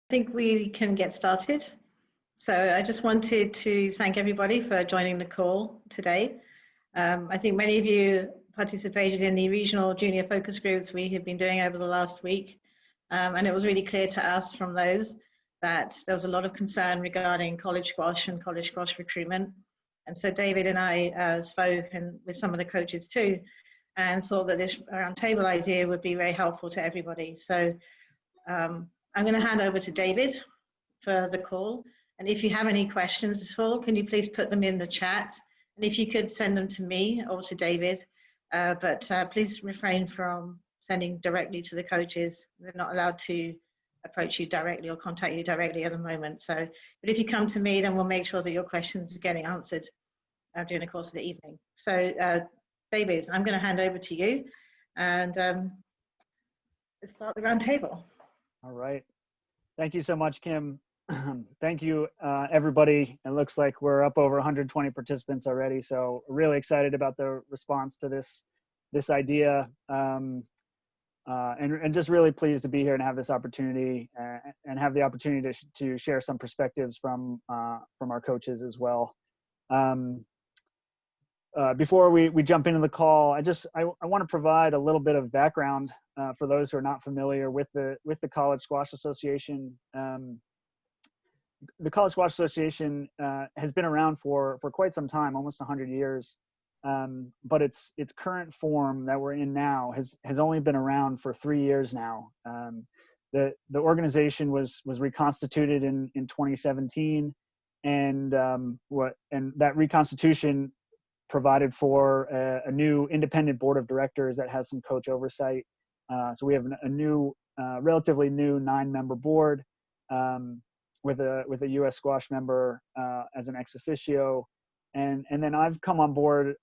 think we can get started. So I just wanted to thank everybody for joining the call today. I think many of you participated in the regional junior focus groups we have been doing over the last week. And it was really clear to us from those that there was a lot of concern regarding college squash and college squash recruitment. And so David and I spoke and with some of the coaches too, and thought that this roundtable idea would be very helpful to everybody. So I'm going to hand over to David for the call. And if you have any questions at all, can you please put them in the chat? And if you could send them to me or to David, but please refrain from sending directly to the coaches. They're not allowed to approach you directly or contact you directly at the moment. So, but if you come to me, then we'll make sure that your questions are getting answered during the course of the evening. So David, I'm going to hand over to you and let's start the round table. All right. Thank you so much, Kim. Thank you, everybody. It looks like we're up over 120 participants already. So really excited about the response to this idea. And just really pleased to be here and have this opportunity and have the opportunity to share some perspectives from our coaches as well. Before we jump into the call, I want to provide a little bit of background for those who are not familiar with the College Squash Association. The College Squash Association has been around for quite some time, almost 100 years. But its current form that we're in now has only been around for 3 years now. The organization was reconstituted in 2017, and that reconstitution provided for a new independent board of directors that has some coach oversight. So we have a new, relatively new 9-member board with a U.S. squash member as an ex officio. And then I've come on board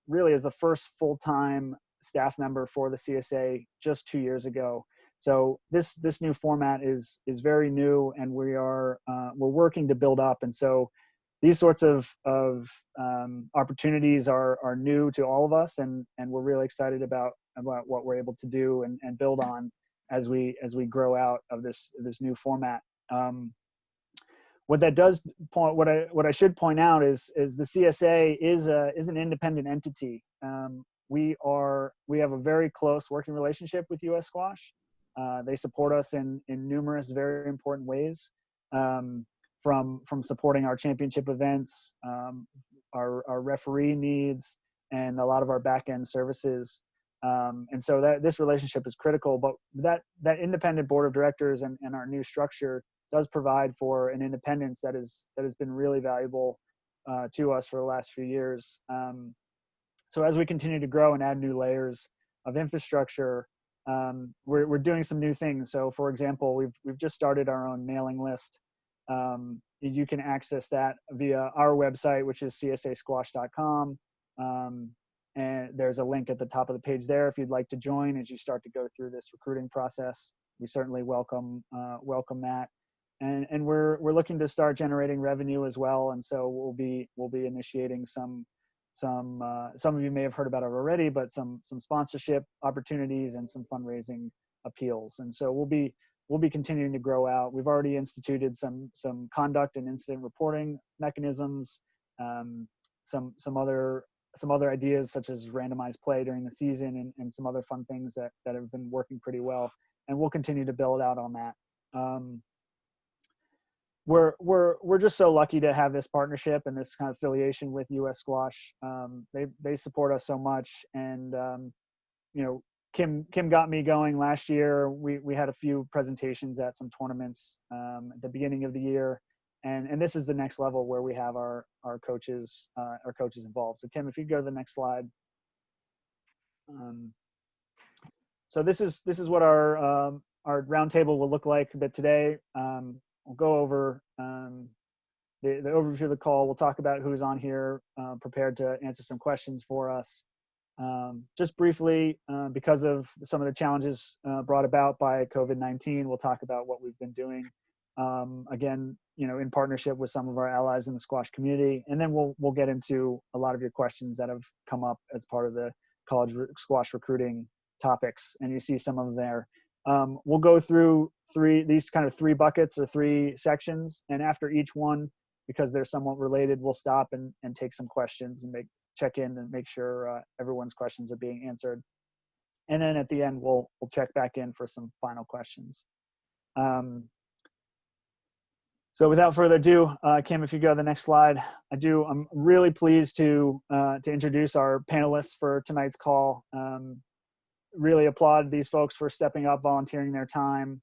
really as the first full-time staff member for the CSA just 2 years ago. So this new format is very new, and we're working to build up. And so these sorts of opportunities are new to all of us, and we're really excited about what we're able to do and build on as we grow out of this new format. What that does point, what I should point out is the CSA is an independent entity. We have a very close working relationship with U.S. Squash. They support us in numerous very important ways, from supporting our championship events, our referee needs, and a lot of our back end services. And so this relationship is critical. But that independent board of directors and our new structure does provide for an independence that has been really valuable to us for the last few years. So as we continue to grow and add new layers of infrastructure, we're doing some new things. So for example, we've just started our own mailing list. You can access that via our website, which is csasquash.com. And there's a link at the top of the page there if you'd like to join as you start to go through this recruiting process. We certainly welcome that. And we're looking to start generating revenue as well. And so we'll be initiating some of you may have heard about it already, but some sponsorship opportunities and some fundraising appeals. And so we'll be continuing to grow out. We've already instituted some conduct and incident reporting mechanisms, some other ideas such as randomized play during the season and some other fun things that have been working pretty well. And we'll continue to build out on that. We're just so lucky to have this partnership and this kind of affiliation with U.S. Squash. They support us so much, and Kim got me going last year. We had a few presentations at some tournaments at the beginning of the year, and this is the next level where we have our coaches involved. So Kim, if you go to the next slide. So this is what our roundtable will look like a bit today. We'll go over the overview of the call. We'll talk about who's on here, prepared to answer some questions for us. Just briefly, because of some of the challenges brought about by COVID-19, we'll talk about what we've been doing. Again, in partnership with some of our allies in the squash community, and then we'll get into a lot of your questions that have come up as part of the college squash recruiting topics, and you see some of them there. We'll go through these kind of three buckets or three sections, and after each one, because they're somewhat related, we'll stop and take some questions and check in and make sure everyone's questions are being answered. And then at the end, we'll check back in for some final questions. So without further ado, Kim, if you go to the next slide, I'm really pleased to introduce our panelists for tonight's call. Really applaud these folks for stepping up, volunteering their time.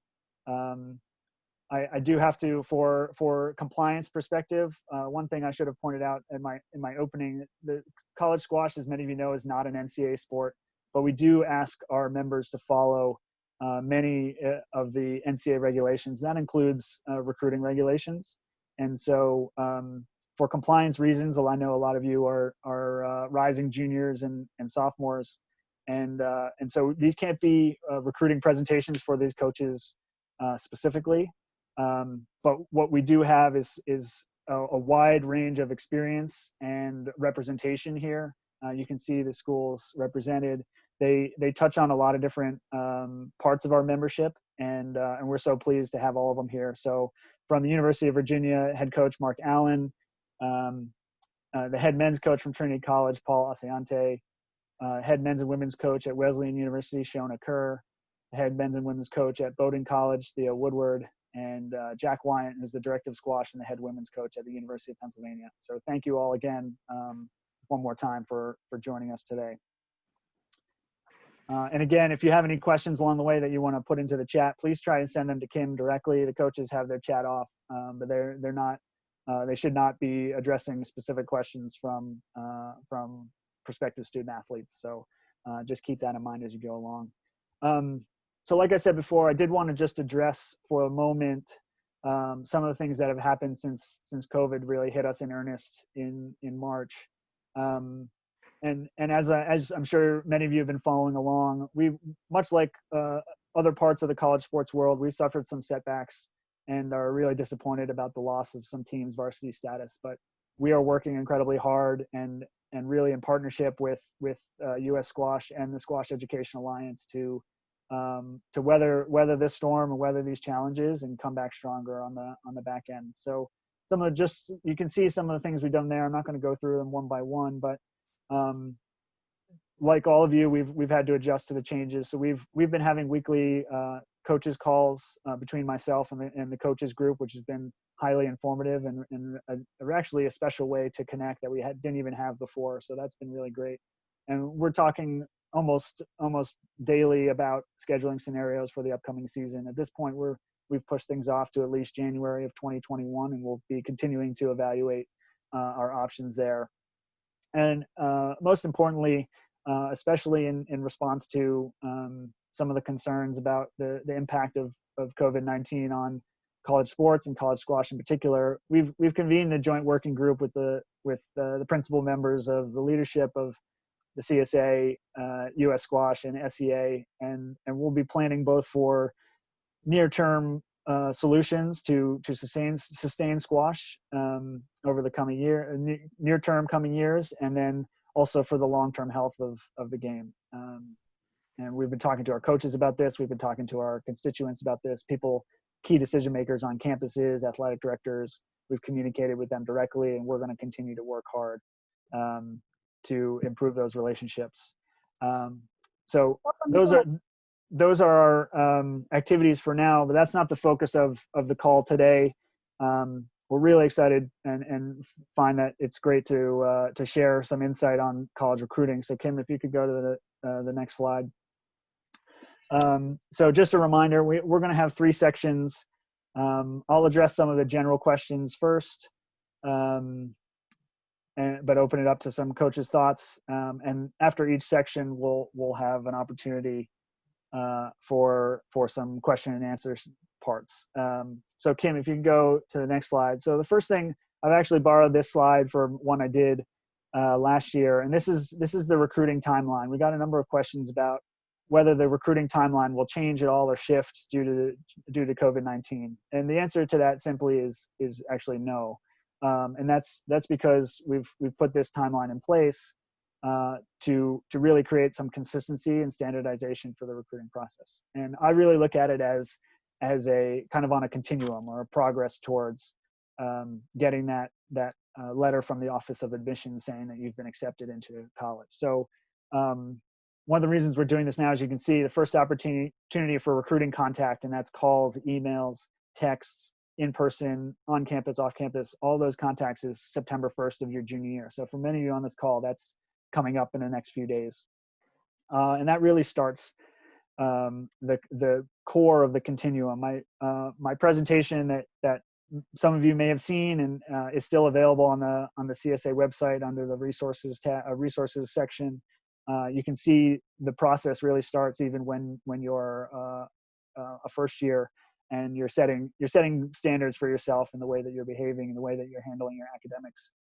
I do have to, for compliance perspective, one thing I should have pointed out in my opening, the college squash, as many of you know, is not an NCAA sport, but we do ask our members to follow many of the NCAA regulations. That includes recruiting regulations. And so for compliance reasons, I know a lot of you are rising juniors and sophomores. And so these can't be recruiting presentations for these coaches specifically. But what we do have is a wide range of experience and representation here. You can see the schools represented. They touch on a lot of different parts of our membership, and we're so pleased to have all of them here. So from the University of Virginia, head coach Mark Allen, the head men's coach from Trinity College, Paul Aseante, head men's and women's coach at Wesleyan University, Shona Kerr, the head men's and women's coach at Bowdoin College, Theo Woodward, and Jack Wyant, who's the director of squash and the head women's coach at the University of Pennsylvania. So thank you all again one more time for joining us today. And again, if you have any questions along the way that you want to put into the chat, please try and send them to Kim directly. The coaches have their chat off, but they're not. They should not be addressing specific questions from prospective student athletes. So just keep that in mind as you go along. So like I said before, I did want to just address for a moment some of the things that have happened since COVID really hit us in earnest in March. And as I'm sure many of you have been following along, much like other parts of the college sports world, we've suffered some setbacks and are really disappointed about the loss of some teams' varsity status. But we are working incredibly hard and really in partnership with U.S. Squash and the Squash Education Alliance to weather this storm and weather these challenges and come back stronger on the back end. So you can see some of the things we've done there. I'm not going to go through them one by one, but like all of you, we've had to adjust to the changes. So we've been having weekly coaches calls between myself and the coaches group, which has been highly informative and actually a special way to connect that we didn't even have before. So that's been really great. And we're talking almost daily about scheduling scenarios for the upcoming season. At this point, we've pushed things off to at least January of 2021, and we'll be continuing to evaluate our options there. And most importantly, especially in response to some of the concerns about the impact of COVID-19 on college sports and college squash in particular, we've convened a joint working group with the principal members of the leadership of the CSA, US Squash, and SEA, and we'll be planning both for near-term solutions to sustain squash over the coming near-term coming years, and then also for the long-term health of the game. And we've been talking to our coaches about this. We've been talking to our constituents about this. Key decision makers on campuses, athletic directors. We've communicated with them directly, and we're going to continue to work hard to improve those relationships. So those are our activities for now, but that's not the focus of the call today. We're really excited and find that it's great to share some insight on college recruiting. So Kim, if you could go to the next slide. So just a reminder, we're going to have 3 sections. I'll address some of the general questions first, but open it up to some coaches' thoughts. And after each section, we'll have an opportunity for some question and answer parts. So Kim, if you can go to the next slide. So the first thing, I've actually borrowed this slide from one I did last year, and this is the recruiting timeline. We got a number of questions about whether the recruiting timeline will change at all or shift due to COVID-19. And the answer to that simply is actually no. And that's because we've put this timeline in place to really create some consistency and standardization for the recruiting process. And I really look at it as a kind of on a continuum or a progress towards getting that letter from the Office of Admissions saying that you've been accepted into college. So one of the reasons we're doing this now, as you can see, the first opportunity for recruiting contact, and that's calls, emails, texts, in person, on campus, off campus, all those contacts is September 1st of your junior year. So for many of you on this call, that's coming up in the next few days. And that really starts the core of the continuum. My presentation that some of you may have seen and is still available on the CSA website under the resources section. You can see the process really starts even when you're a first year and you're setting standards for yourself in the way that you're behaving and the way that you're handling your academics.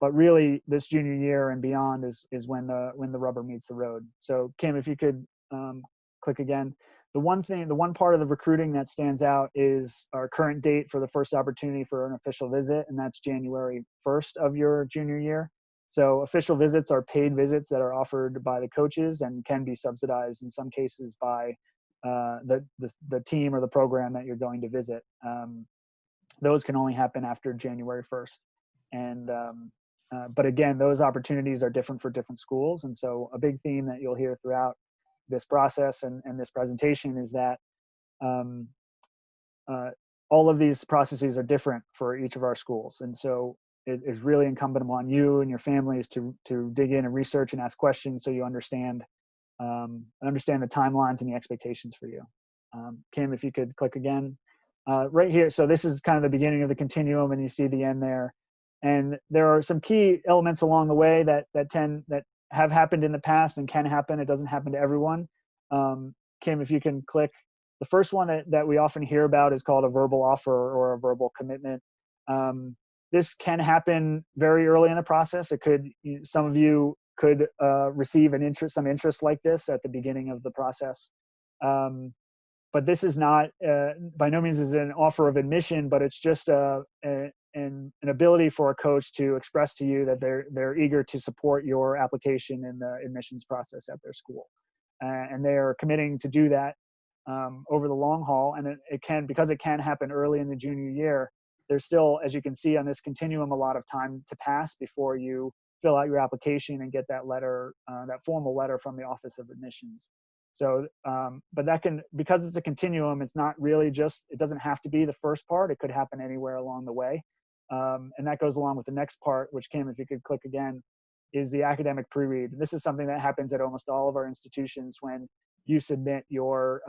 But really, this junior year and beyond is when the rubber meets the road. So Kim, if you could click again. The one part of the recruiting that stands out is our current date for the first opportunity for an official visit, and that's January 1st of your junior year. So official visits are paid visits that are offered by the coaches and can be subsidized in some cases by the team or the program that you're going to visit. Those can only happen after January 1st. And but again, those opportunities are different for different schools. And so a big theme that you'll hear throughout this process and this presentation is that all of these processes are different for each of our schools. And so it is really incumbent upon you and your families to dig in and research and ask questions so you understand the timelines and the expectations for you. Kim, if you could click again. Right here, so this is kind of the beginning of the continuum and you see the end there. And there are some key elements along the way that have happened in the past and can happen. It doesn't happen to everyone. Kim, if you can click. The first one that we often hear about is called a verbal offer or a verbal commitment. This can happen very early in the process. Some of you could receive some interest like this at the beginning of the process. But this is not, by no means is it an offer of admission, but it's just an ability for a coach to express to you that they're eager to support your application in the admissions process at their school. And they are committing to do that over the long haul. And because it can happen early in the junior year, there's still, as you can see on this continuum, a lot of time to pass before you fill out your application and get that letter, that formal letter from the Office of Admissions. So, but because it's a continuum, it's not really it doesn't have to be the first part. It could happen anywhere along the way. And that goes along with the next part, which Kim, if you could click again, is the academic pre-read. This is something that happens at almost all of our institutions when you submit your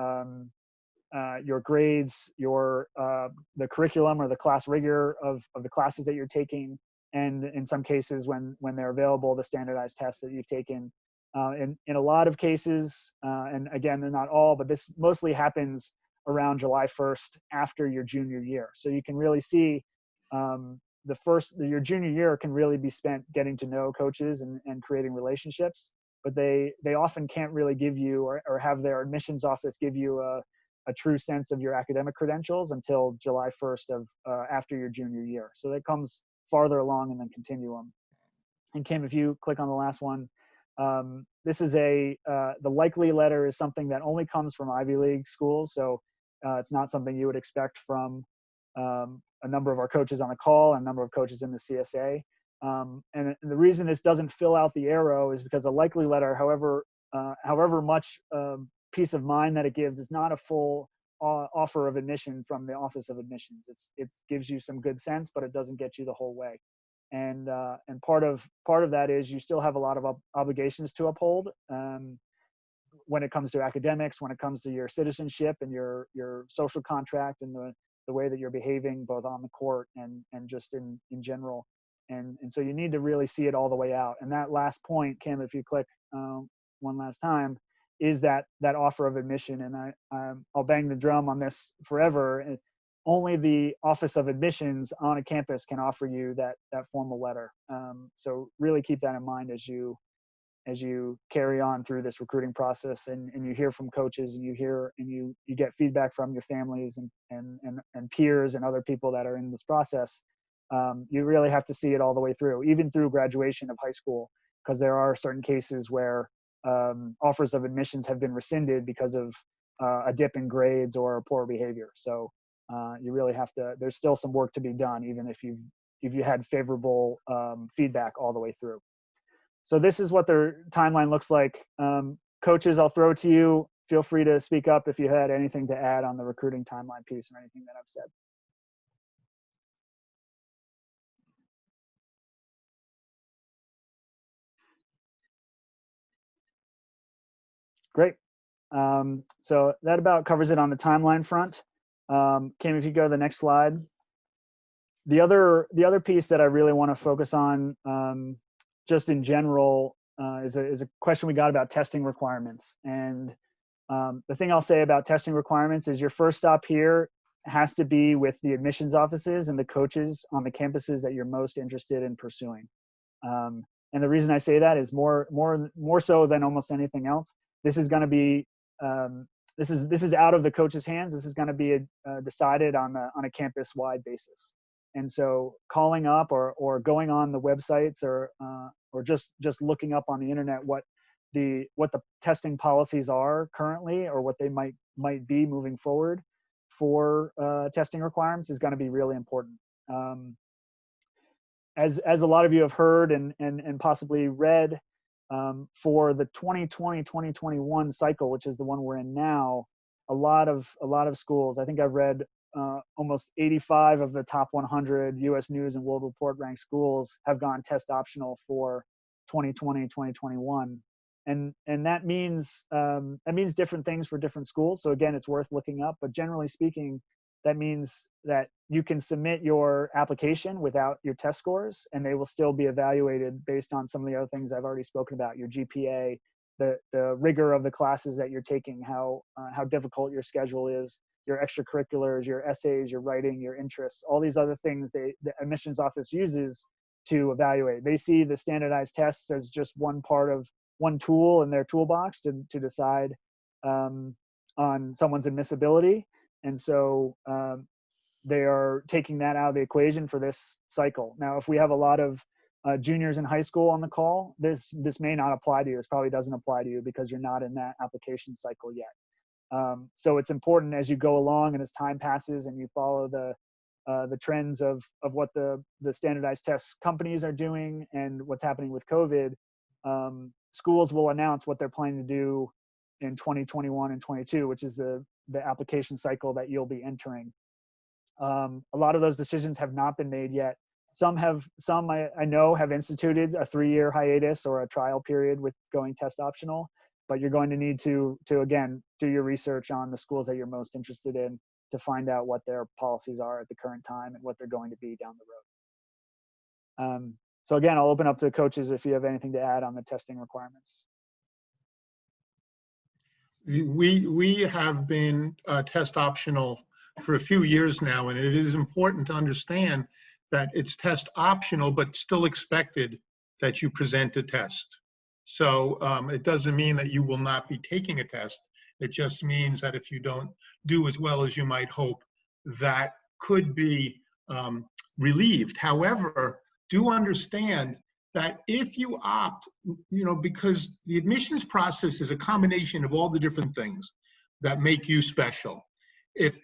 grades, the curriculum or the class rigor of the classes that you're taking, and in some cases when they're available, the standardized tests that you've taken. In a lot of cases, and again, they're not all, but this mostly happens around July 1st after your junior year. So you can really see your junior year can really be spent getting to know coaches and creating relationships, but they often can't really give you or have their admissions office give you a true sense of your academic credentials until July 1st of after your junior year. So that comes farther along in the continuum. And Kim, if you click on the last one, this is the likely letter is something that only comes from Ivy League schools. So it's not something you would expect from a number of our coaches on the call and a number of coaches in the CSA. And the reason this doesn't fill out the arrow is because a likely letter, however much peace of mind that it gives, is not a full offer of admission from the Office of Admissions. It gives you some good sense, but it doesn't get you the whole way. And part of that is you still have a lot of obligations to uphold when it comes to academics, when it comes to your citizenship and your social contract and the way that you're behaving both on the court and just in general. And so you need to really see it all the way out. And that last point, Kim, if you click one last time, is that offer of admission. And I'll bang the drum on this forever. Only the Office of Admissions on a campus can offer you that formal letter. So really keep that in mind as you carry on through this recruiting process and you hear from coaches and you get feedback from your families and peers and other people that are in this process. You really have to see it all the way through, even through graduation of high school. because there are certain cases where offers of admissions have been rescinded because of a dip in grades or poor behavior. So you really have to, there's still some work to be done, even if you had favorable feedback all the way through. So this is what their timeline looks like. Coaches, I'll throw to you. Feel free to speak up if you had anything to add on the recruiting timeline piece or anything that I've said. Great. So that about covers it on the timeline front. Kim, if you go to the next slide. The other piece that I really want to focus on, just in general, is a question we got about testing requirements. And the thing I'll say about testing requirements is your first stop here has to be with the admissions offices and the coaches on the campuses that you're most interested in pursuing. And the reason I say that is more so than almost anything else. This is going to be this is out of the coach's hands. This is going to be decided on a campus-wide basis. And so calling up or going on the websites or just looking up on the internet what the testing policies are currently or what they might be moving forward for testing requirements is going to be really important. As a lot of you have heard and possibly read, for the 2020-2021 cycle, which is the one we're in now, a lot of schools, I think I've read almost 85 of the top 100 U.S. News and World Report ranked schools have gone test optional for 2020-2021, and that means different things for different schools. So again, it's worth looking up, but generally speaking, that means that you can submit your application without your test scores, and they will still be evaluated based on some of the other things I've already spoken about: your GPA, the rigor of the classes that you're taking, how difficult your schedule is, your extracurriculars, your essays, your writing, your interests, all these other things the admissions office uses to evaluate. They see the standardized tests as just one tool in their toolbox to decide on someone's admissibility. And so they are taking that out of the equation for this cycle. Now, if we have a lot of juniors in high school on the call, this may not apply to you. This probably doesn't apply to you because you're not in that application cycle yet. So it's important as you go along and as time passes and you follow the trends of what the standardized tests companies are doing and what's happening with COVID, schools will announce what they're planning to do in 2021 and 22, which is the application cycle that you'll be entering. A lot of those decisions have not been made yet. Some I know have instituted a 3-year hiatus or a trial period with going test optional, but you're going to need to again do your research on the schools that you're most interested in to find out what their policies are at the current time and what they're going to be down the road. So again, I'll open up to coaches if you have anything to add on the testing requirements. We have been test optional for a few years now, and it is important to understand that it's test optional, but still expected that you present a test. So it doesn't mean that you will not be taking a test. It just means that if you don't do as well as you might hope, that could be relieved. However, do understand that if you opt, because the admissions process is a combination of all the different things that make you special. If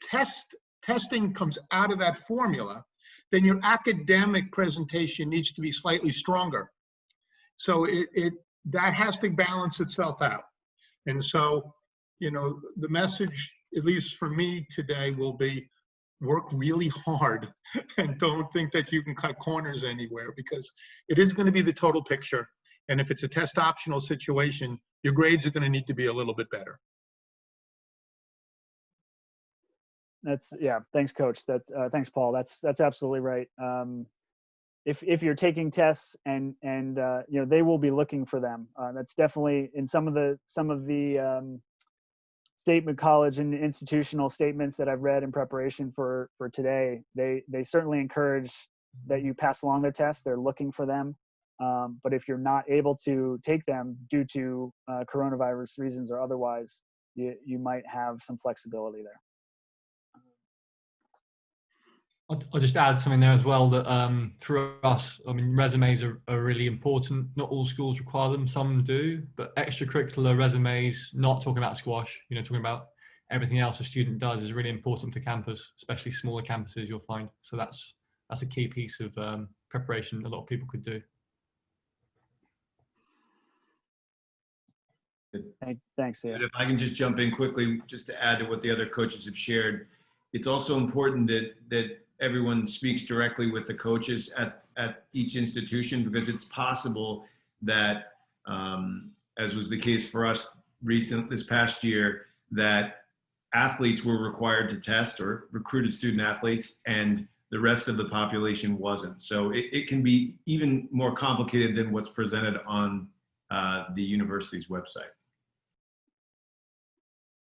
testing comes out of that formula, then your academic presentation needs to be slightly stronger. So that has to balance itself out. And so, the message, at least for me today, will be work really hard and don't think that you can cut corners anywhere, because it is going to be the total picture. And if it's a test optional situation, your grades are going to need to be a little bit better. Thanks, Coach. Thanks, Paul. That's absolutely right. If you're taking tests and they will be looking for them. That's definitely in some of the statement college and institutional statements that I've read in preparation for today. They certainly encourage that you pass along their tests. They're looking for them. But if you're not able to take them due to coronavirus reasons or otherwise, you might have some flexibility there. I'll just add something there as well that for us, I mean, resumes are really important. Not all schools require them, some do, but extracurricular resumes, not talking about squash, you know, talking about everything else a student does is really important for campus, especially smaller campuses you'll find. So that's a key piece of preparation a lot of people could do. Thanks, Thea. If I can just jump in quickly, just to add to what the other coaches have shared, it's also important that everyone speaks directly with the coaches at each institution, because it's possible that, as was the case for us this past year, that athletes were required to test, or recruited student athletes, and the rest of the population wasn't. So it can be even more complicated than what's presented on the university's website.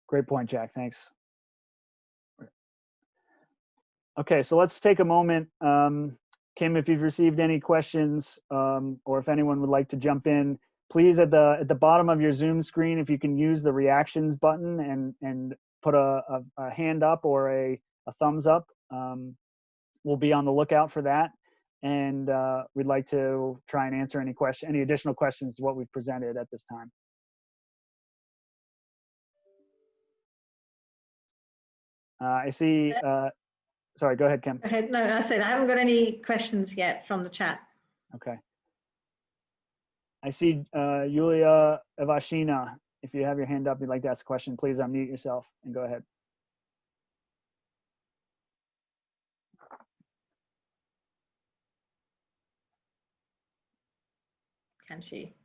Great point, Jack. Thanks. Okay, so let's take a moment. Kim, if you've received any questions, or if anyone would like to jump in, please at the bottom of your Zoom screen, if you can use the reactions button and put a hand up or a thumbs up, we'll be on the lookout for that. And we'd like to try and answer any additional questions to what we've presented at this time. I see, sorry, go ahead, Kim. Go ahead. No, I said I haven't got any questions yet from the chat. Okay. I see Yulia Evashina. If you have your hand up, you'd like to ask a question, please unmute yourself and go ahead. Can she?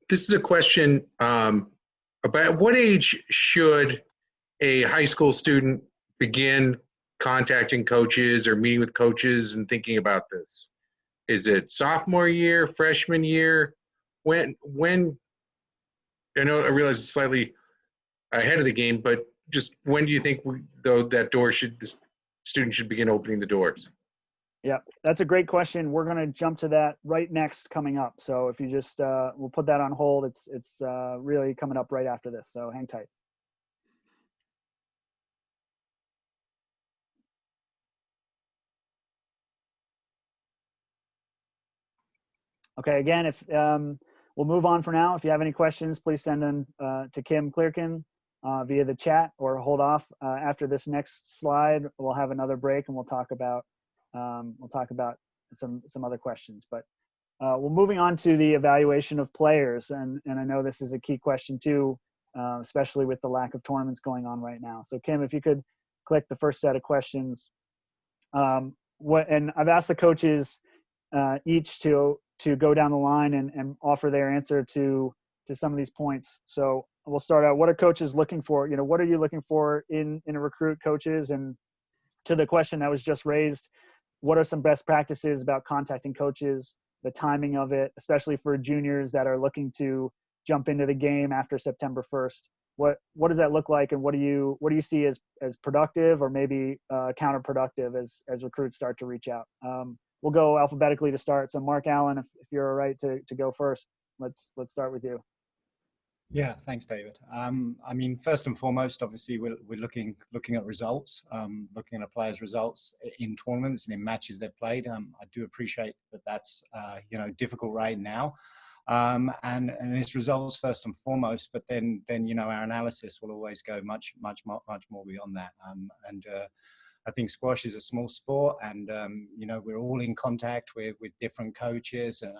This is a question about what age should a high school student begin contacting coaches or meeting with coaches and thinking about this? Is it sophomore year, freshman year? When I realize it's slightly ahead of the game, but just when do you think the student should begin opening the doors? Yeah, that's a great question. We're going to jump to that right next coming up. So if you just, we'll put that on hold. It's really coming up right after this. So hang tight. Okay, again, if we'll move on for now. If you have any questions, please send them to Kim Clearkin via the chat, or hold off after this next slide. We'll have another break and we'll talk about some other questions. But we're moving on to the evaluation of players, and I know this is a key question too, especially with the lack of tournaments going on right now. So Kim, if you could click the first set of questions. And I've asked the coaches each to go down the line and offer their answer to some of these points. So we'll start out. What are coaches looking for? What are you looking for in a recruit, coaches? And to the question that was just raised, what are some best practices about contacting coaches, the timing of it, especially for juniors that are looking to jump into the game after September 1st? What does that look like, and what do you see as productive, or maybe counterproductive as recruits start to reach out? We'll go alphabetically to start. So Mark Allen, if you're all right to go first, let's start with you. Yeah, thanks, David. I mean, first and foremost, obviously, we're looking at results, looking at players' results in tournaments and in matches they've played. I do appreciate that that's difficult right now, and it's results first and foremost. But then our analysis will always go much more beyond that. I think squash is a small sport, and we're all in contact with different coaches, and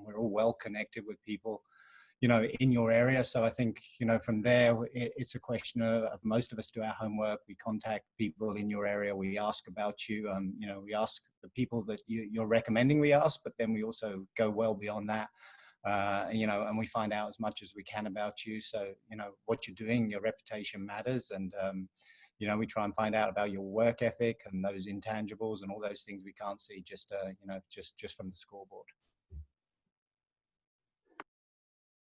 we're all well connected with people in your area. So I think, from there, it's a question of most of us do our homework. We contact people in your area. We ask about you. We ask the people that you're recommending we ask, but then we also go well beyond that, and we find out as much as we can about you. So, what you're doing, your reputation matters. And, we try and find out about your work ethic and those intangibles and all those things we can't see just from the scoreboard.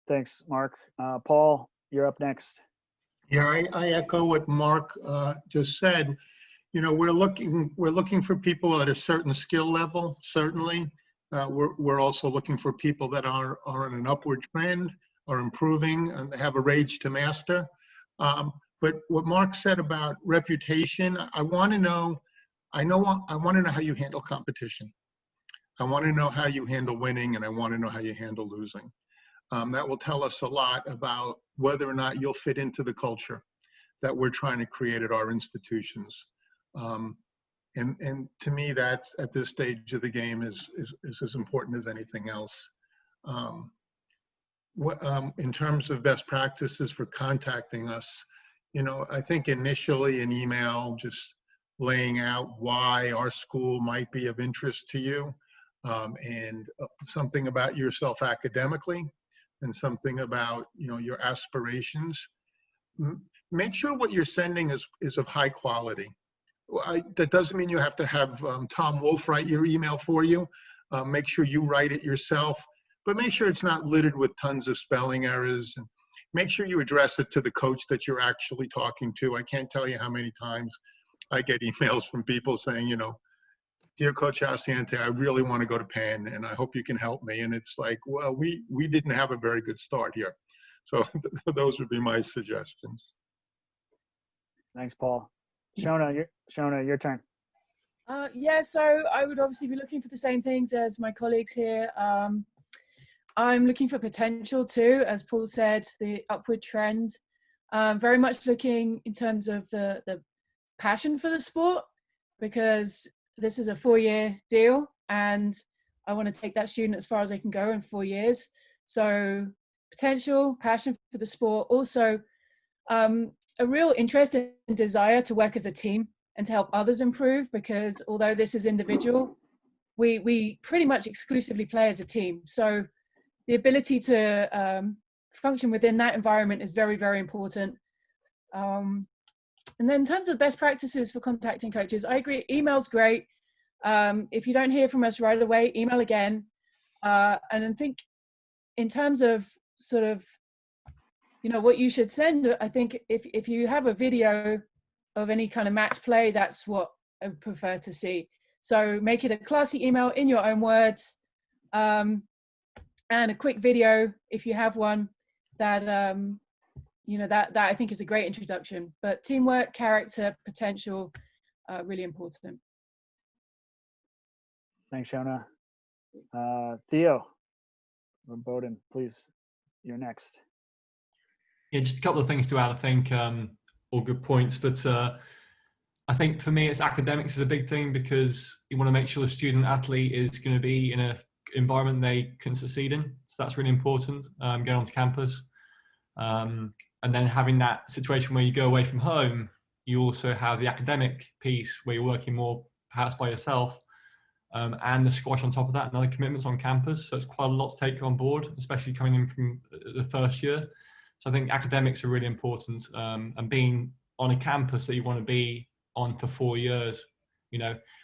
Thanks, Mark. Paul, you're up next. Yeah, I echo what Mark just said. We're looking for people at a certain skill level. Certainly, we're also looking for people that are on an upward trend, are improving, and have a rage to master. But what Mark said about reputation, I want to know how you handle competition. I want to know how you handle winning, and I want to know how you handle losing. That will tell us a lot about whether or not you'll fit into the culture that we're trying to create at our institutions. And to me, that at this stage of the game is as important as anything else. In terms of best practices for contacting us, I think initially an email just laying out why our school might be of interest to you, and something about yourself academically, and something about your aspirations. Make sure what you're sending is of high quality. That doesn't mean you have to have Tom Wolfe write your email for you. Make sure you write it yourself, but make sure it's not littered with tons of spelling errors. And make sure you address it to the coach that you're actually talking to. I can't tell you how many times I get emails from people saying, dear Coach Asiante, I really want to go to Penn, and I hope you can help me. And it's like, well, we didn't have a very good start here. So those would be my suggestions. Thanks, Paul. Shona, your turn. Yeah, so I would obviously be looking for the same things as my colleagues here. I'm looking for potential too, as Paul said, the upward trend. Very much looking in terms of the passion for the sport, because this is a 4-year deal and I want to take that student as far as they can go in 4 years. So potential, passion for the sport, also a real interest and desire to work as a team and to help others improve, because although this is individual, we pretty much exclusively play as a team. So the ability to function within that environment is very, very important. And then in terms of best practices for contacting coaches, I agree, email's great. If you don't hear from us right away, email again. And I think in terms of sort of, what you should send, I think if you have a video of any kind of match play, that's what I prefer to see. So make it a classy email in your own words, and a quick video if you have one that, that I think is a great introduction. But teamwork, character, potential, really important. Thanks, Shona. Theo or Bowden, please, you're next. Yeah, just a couple of things to add, I think, all good points, but I think for me, it's academics is a big thing, because you want to make sure the student athlete is going to be in an environment they can succeed in. So that's really important, going onto campus. And then having that situation where you go away from home, you also have the academic piece where you're working more perhaps by yourself, and the squash on top of that, and other commitments on campus. So it's quite a lot to take on board, especially coming in from the first year. So I think academics are really important, and being on a campus that you want to be on for 4 years,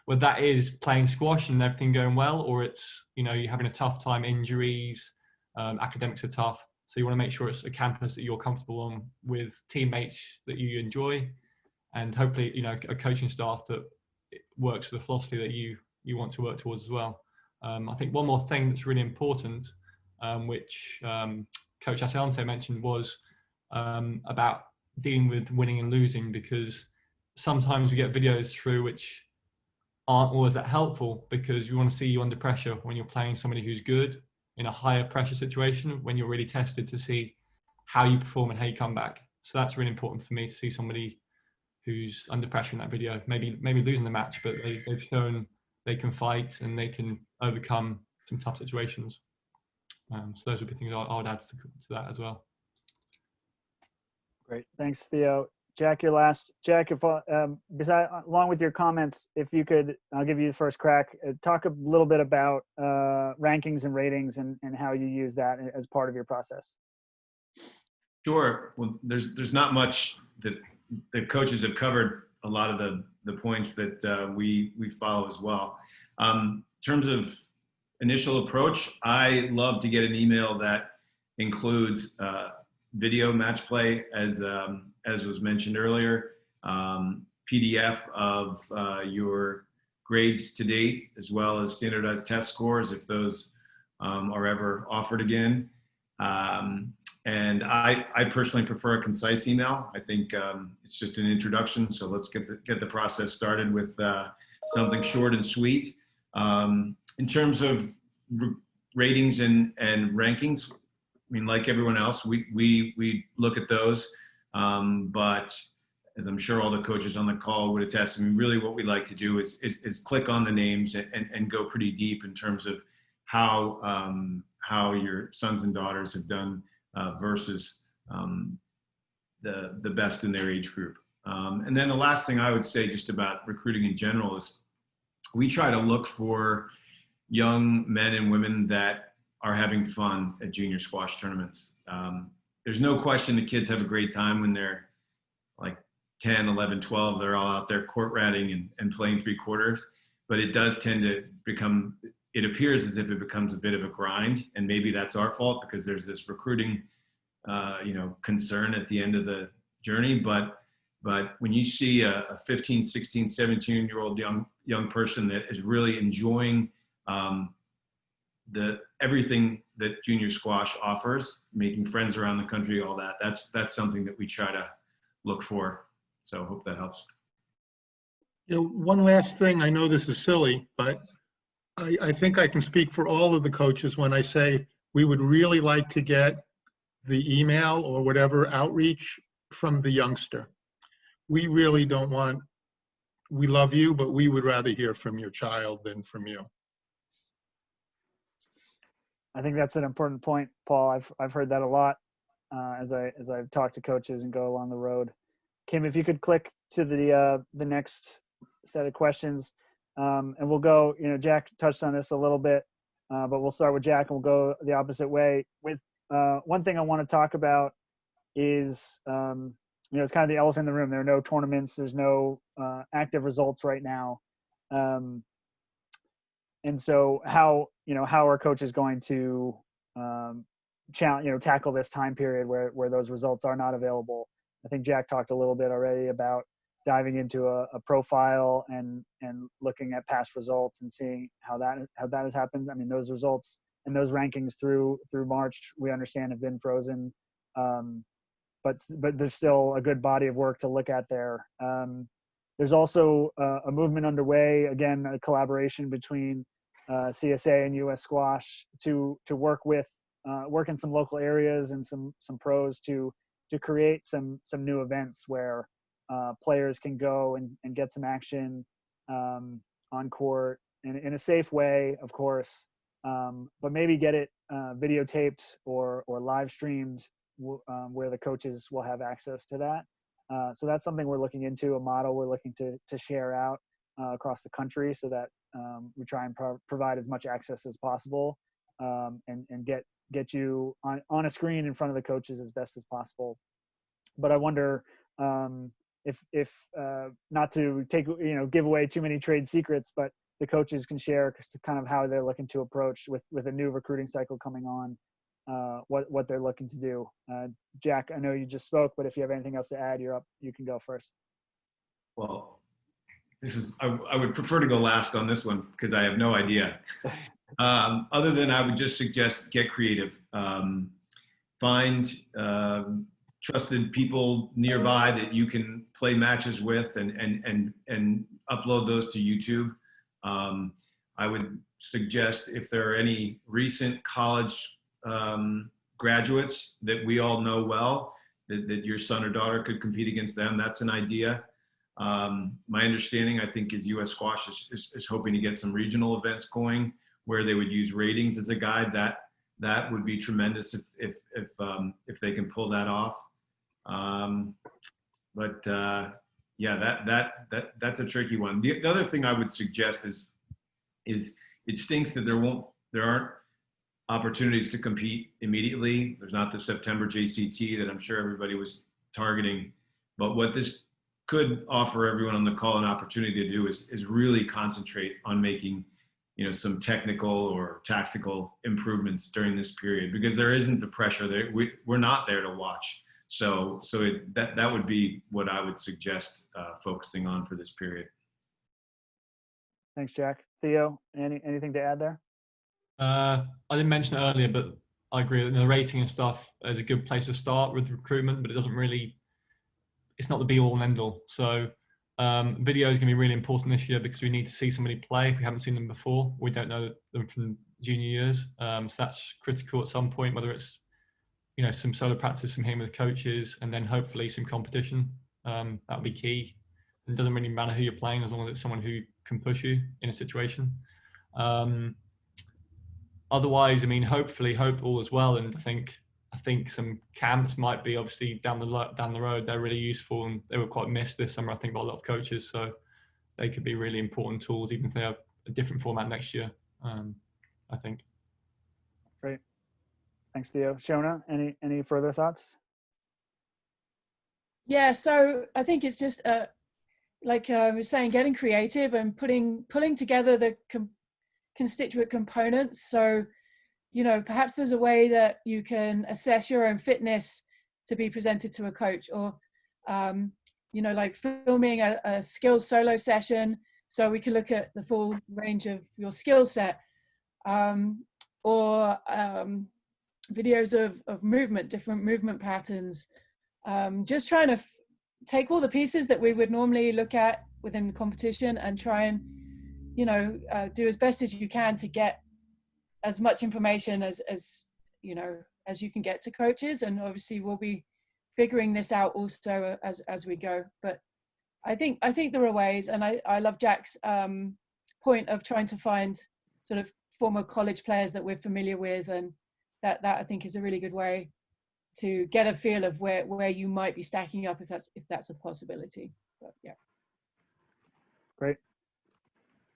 whether that is playing squash and everything going well, or it's, you're having a tough time, injuries, academics are tough. So you want to make sure it's a campus that you're comfortable on, with teammates that you enjoy, and hopefully, a coaching staff that works with the philosophy that you want to work towards as well. I think one more thing that's really important, which Coach Asiante mentioned, was about dealing with winning and losing, because sometimes we get videos through which aren't always that helpful, because we want to see you under pressure when you're playing somebody who's good in a higher pressure situation, when you're really tested to see how you perform and how you come back. So that's really important for me, to see somebody who's under pressure in that video, maybe losing the match, but they've shown they can fight and they can overcome some tough situations. So those would be things I would add to that as well. Great, thanks, Theo. Jack, you're last. Jack, if along with your comments, if you could, I'll give you the first crack. Talk a little bit about rankings and ratings and how you use that as part of your process. Sure. Well, there's not much that the coaches have covered. A lot of the points that we follow as well. In terms of initial approach, I love to get an email that includes video match play, as was mentioned earlier, PDF of your grades to date, as well as standardized test scores, if those are ever offered again. And I personally prefer a concise email. I think it's just an introduction. So let's get the process started with something short and sweet. In terms of ratings and rankings, I mean, like everyone else, we look at those. But as I'm sure all the coaches on the call would attest, I mean, really what we like to do is click on the names and go pretty deep in terms of how your sons and daughters have done versus the best in their age group. And then the last thing I would say just about recruiting in general is we try to look for young men and women that are having fun at junior squash tournaments. There's no question the kids have a great time when they're like 10, 11, 12. They're all out there court ratting and playing three quarters. But it does tend to become, it appears as if it becomes a bit of a grind. And maybe that's our fault because there's this recruiting concern at the end of the journey. But when you see a 15, 16, 17-year-old young person that is really enjoying everything that junior squash offers, making friends around the country, all that, that's something that we try to look for. So I hope that helps. One last thing, I know this is silly, but I think I can speak for all of the coaches when I say we would really like to get the email or whatever outreach from the youngster. We really don't want, we love you, but we would rather hear from your child than from you. I think that's an important point, Paul. I've heard that a lot as I've talked to coaches and go along the road. Kim, if you could click to the next set of questions, and we'll go. Jack touched on this a little bit, but we'll start with Jack and we'll go the opposite way. With one thing I want to talk about is it's kind of the elephant in the room. There are no tournaments. There's no active results right now. And so how are coaches going to tackle this time period where those results are not available? I think Jack talked a little bit already about diving into a profile and looking at past results and seeing how that has happened. I mean, those results and those rankings through March, we understand, have been frozen. But there's still a good body of work to look at there. There's also a movement underway, again, a collaboration between CSA and US Squash to work in some local areas and some pros to create some new events where players can go and get some action on court in a safe way, of course, but maybe get it videotaped or live streamed where the coaches will have access to that. So that's something we're looking into, a model we're looking to share out across the country so that we try and provide as much access as possible and get you on a screen in front of the coaches as best as possible. But I wonder if not to give away too many trade secrets, but the coaches can share kind of how they're looking to approach with a new recruiting cycle coming on, what they're looking to do. Jack, I know you just spoke, but if you have anything else to add, you're up. You can go first. Well, I would prefer to go last on this one because I have no idea. Other than I would just suggest get creative. Find trusted people nearby that you can play matches with and upload those to YouTube. I would suggest if there are any recent college graduates that we all know well, that your son or daughter could compete against them, that's an idea. My understanding, I think, is US Squash is hoping to get some regional events going where they would use ratings as a guide. That would be tremendous if they can pull that off. That's a tricky one. The other thing I would suggest is it stinks that there aren't opportunities to compete immediately. There's not the September JCT that I'm sure everybody was targeting, but what this could offer everyone on the call an opportunity to do is really concentrate on making some technical or tactical improvements during this period, because there isn't the pressure there. We're not there to watch. So that would be what I would suggest focusing on for this period. Thanks, Jack. Theo, anything to add there? I didn't mention it earlier, but I agree that the rating and stuff is a good place to start with recruitment, but it doesn't really, it's not the be all and end all. So video is going to be really important this year because we need to see somebody play if we haven't seen them before. We don't know them from junior years. So that's critical at some point, whether it's, you know, some solo practice from him with coaches and then hopefully some competition. That would be key. It doesn't really matter who you're playing as long as it's someone who can push you in a situation. Otherwise, I mean, hopefully, hope all as well. And I think some camps might be obviously down the road. They're really useful and they were quite missed this summer, I think, by a lot of coaches. So they could be really important tools, even if they have a different format next year, I think. Great. Thanks, Theo. Shona, any further thoughts? Yeah, so I think it's just like I was saying, getting creative and pulling together the constituent components. So, you know, perhaps there's a way that you can assess your own fitness to be presented to a coach, or you know, like filming a skills solo session so we can look at the full range of your skill set, or videos of movement, different movement patterns. Just trying to take all the pieces that we would normally look at within the competition and try and, you know, do as best as you can to get as much information as you know, as you can get to coaches. And obviously we'll be figuring this out also as we go. But I think there are ways, and I love Jack's point of trying to find sort of former college players that we're familiar with, and that I think is a really good way to get a feel of where you might be stacking up if that's a possibility. But yeah. Great.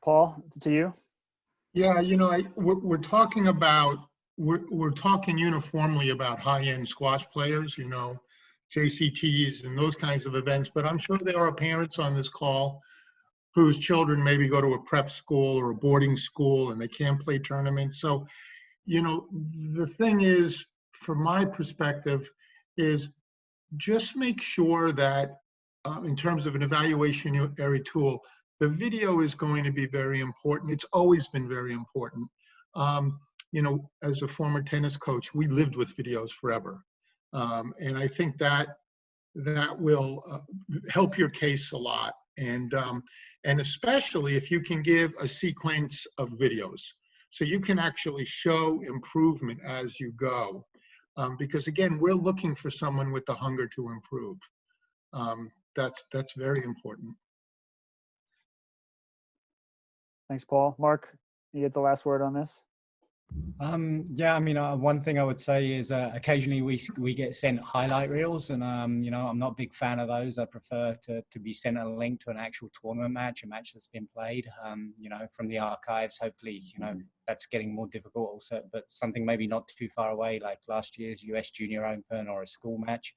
Paul, to you. Yeah, you know, we're talking uniformly about high-end squash players, you know, JCTs and those kinds of events, but I'm sure there are parents on this call whose children maybe go to a prep school or a boarding school and they can't play tournaments. So, you know, the thing is, from my perspective, is just make sure that in terms of an evaluation tool, the video is going to be very important. It's always been very important. You know, as a former tennis coach, we lived with videos forever. And I think that will help your case a lot. And especially if you can give a sequence of videos, so you can actually show improvement as you go. Because again, we're looking for someone with the hunger to improve. That's very important. Thanks, Paul. Mark, you get the last word on this. Yeah, I mean, one thing I would say is occasionally we get sent highlight reels, and you know, I'm not a big fan of those. I prefer to be sent a link to an actual tournament match, a match that's been played, you know, from the archives. Hopefully, you know, that's getting more difficult also, but something maybe not too far away, like last year's US Junior Open or a school match.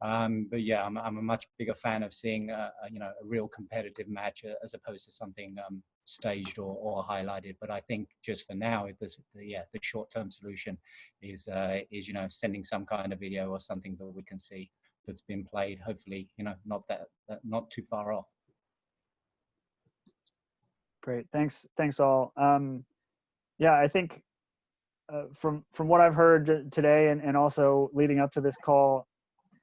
But yeah, I'm a much bigger fan of seeing you know, a real competitive match as opposed to something staged or highlighted. But I think just for now, the short-term solution is you know, sending some kind of video or something that we can see that's been played. Hopefully, you know, not too far off. Great, thanks all. Yeah, I think from what I've heard today and also leading up to this call,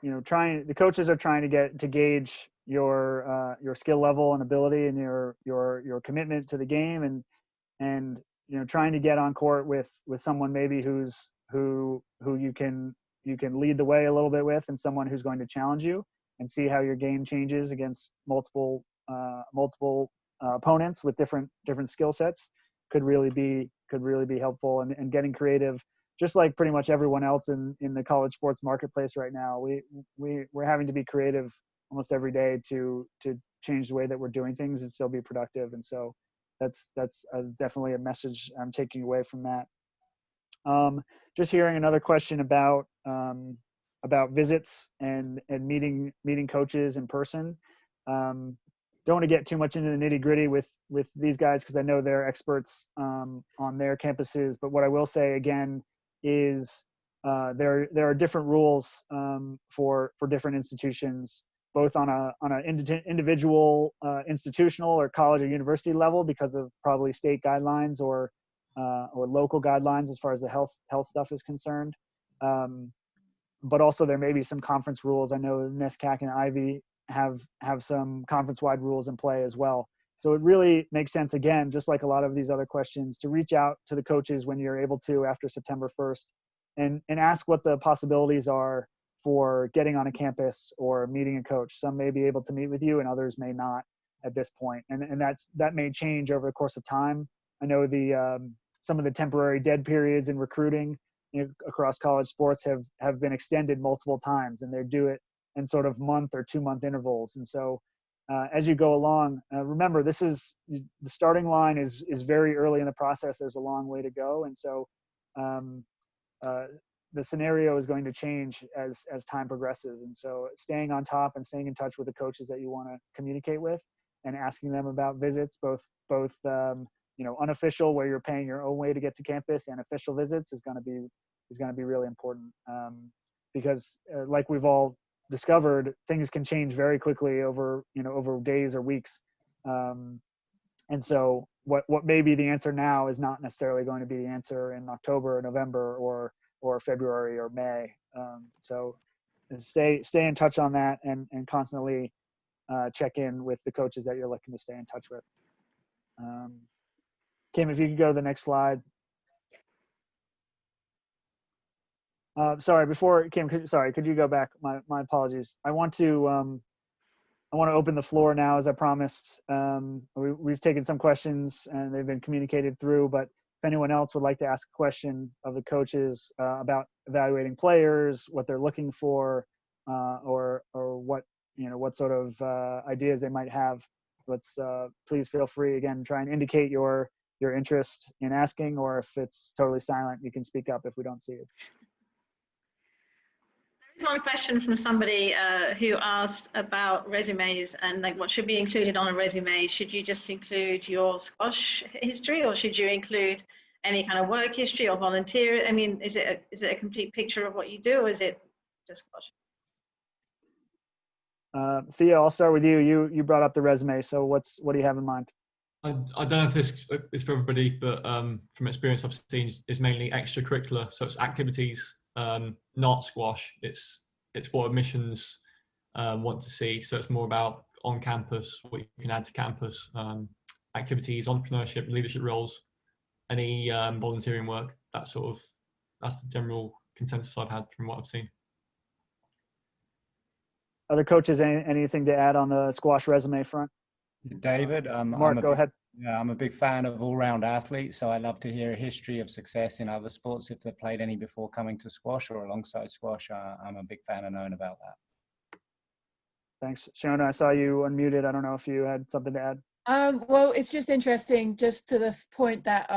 you know, the coaches are trying to gauge your skill level and ability and your commitment to the game, and you know, trying to get on court with someone maybe who you can lead the way a little bit with, and someone who's going to challenge you and see how your game changes against multiple opponents with different skill sets could really be helpful, and getting creative. Just like pretty much everyone else in the college sports marketplace right now, we're having to be creative almost every day to change the way that we're doing things and still be productive. And so that's definitely a message I'm taking away from that. Just hearing another question about visits and meeting coaches in person. Don't want to get too much into the nitty gritty with these guys, because I know they're experts on their campuses. But what I will say again is there are different rules for different institutions, both on an individual institutional or college or university level, because of probably state guidelines or or local guidelines as far as the health stuff is concerned. But also there may be some conference rules. I know NESCAC and Ivy have some conference-wide rules in play as well. So it really makes sense, again, just like a lot of these other questions, to reach out to the coaches when you're able to after September 1st and ask what the possibilities are for getting on a campus or meeting a coach. Some may be able to meet with you and others may not at this point. And that may change over the course of time. I know some of the temporary dead periods in recruiting across college sports have been extended multiple times, and they do it in sort of month or 2 month intervals. And so as you go along, remember, the starting line is very early in the process. There's a long way to go. And so the scenario is going to change as time progresses. And so staying on top and staying in touch with the coaches that you want to communicate with and asking them about visits, both unofficial, where you're paying your own way to get to campus, and official visits is going to be really important, because like we've all discovered, things can change very quickly over days or weeks. And so what may be the answer now is not necessarily going to be the answer in October or November or February or May. So stay in touch on that and constantly check in with the coaches that you're looking to stay in touch with. Kim, if you could go to the next slide. Sorry, before Kim, could you go back? My apologies. I want to open the floor now, as I promised. We've taken some questions and they've been communicated through, but if anyone else would like to ask a question of the coaches about evaluating players, what they're looking for, or what sort of ideas they might have, let's please feel free. Again, try and indicate your interest in asking, or if it's totally silent, you can speak up if we don't see it. There's one question from somebody who asked about resumes and like what should be included on a resume. Should you just include your squash history, or should you include any kind of work history or volunteer? I mean, is it a complete picture of what you do, or is it just squash? Thea, I'll start with you. You brought up the resume, so what do you have in mind? I don't know if this is for everybody, but from experience I've seen is mainly extracurricular. So it's activities, not squash. It's what admissions want to see. So it's more about on campus, what you can add to campus, activities, entrepreneurship, leadership roles, any volunteering work. That's the general consensus I've had from what I've seen. Other coaches, anything to add on the squash resume front? David, Mark, go ahead. Yeah, I'm a big fan of all-round athletes, so I'd love to hear a history of success in other sports if they've played any before coming to squash or alongside squash. I'm a big fan of knowing about that. Thanks. Shona, I saw you unmuted. I don't know if you had something to add. Well, it's just interesting, just to the point that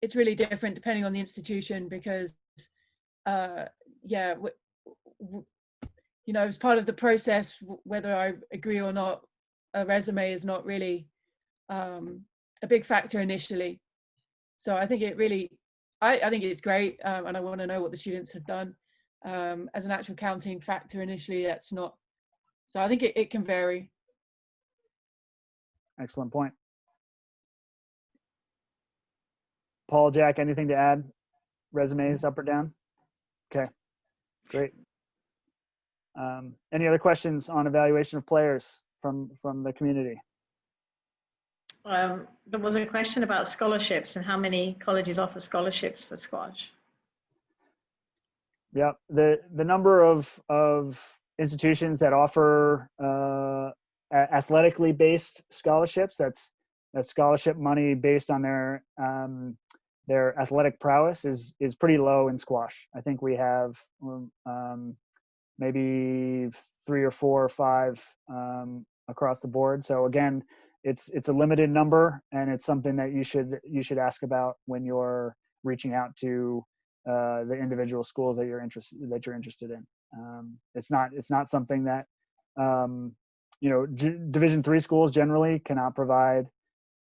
it's really different depending on the institution, because as part of the process, whether I agree or not, a resume is not really a big factor initially. So I think I think it's great, and I want to know what the students have done. As an actual counting factor initially, that's not. So I think it can vary. Excellent point. Paul, Jack, anything to add? Resumes up or down? Okay, great. Any other questions on evaluation of players from the community? There was a question about scholarships and how many colleges offer scholarships for squash. Yeah, the number of institutions that offer athletically based scholarships, that's scholarship money based on their athletic prowess, is pretty low in squash. I think we have maybe 3 or 4 or 5 across the board. So again, it's a limited number, and it's something that you should ask about when you're reaching out to the individual schools that you're interested in. It's not something that Division III schools generally cannot provide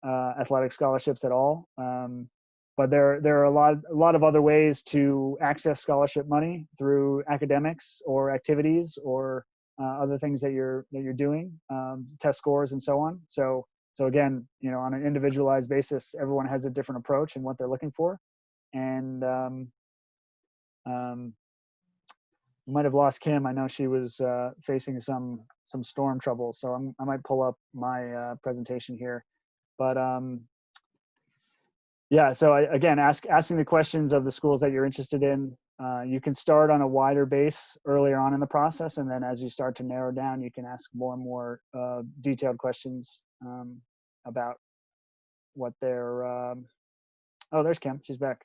athletic scholarships at all. But there are a lot of other ways to access scholarship money through academics or activities or other things that you're doing, test scores and so on. So So again, you know, on an individualized basis, everyone has a different approach and what they're looking for. And we might have lost Kim. I know she was facing some storm trouble, so I might pull up my presentation here. But yeah, so again, asking the questions of the schools that you're interested in. You can start on a wider base earlier on in the process, and then as you start to narrow down, you can ask more and more detailed questions about what they're. Oh, there's Kim. She's back.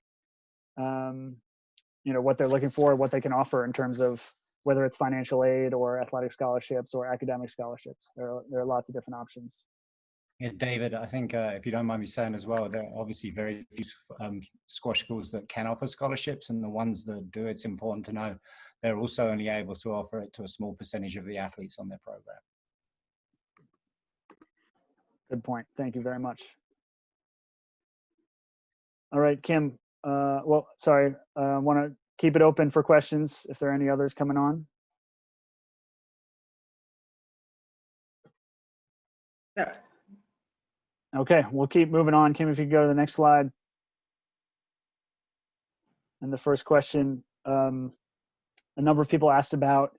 You know, what they're looking for, what they can offer in terms of whether it's financial aid or athletic scholarships or academic scholarships. There are lots of different options. Yeah, David, I think if you don't mind me saying as well, there are obviously very few squash schools that can offer scholarships, and the ones that do, it's important to know they're also only able to offer it to a small percentage of the athletes on their program. Good point. Thank you very much. All right, Kim. Well, sorry, I want to keep it open for questions if there are any others coming on. Yeah. Okay, we'll keep moving on. Kim, if you could go to the next slide. And the first question, a number of people asked about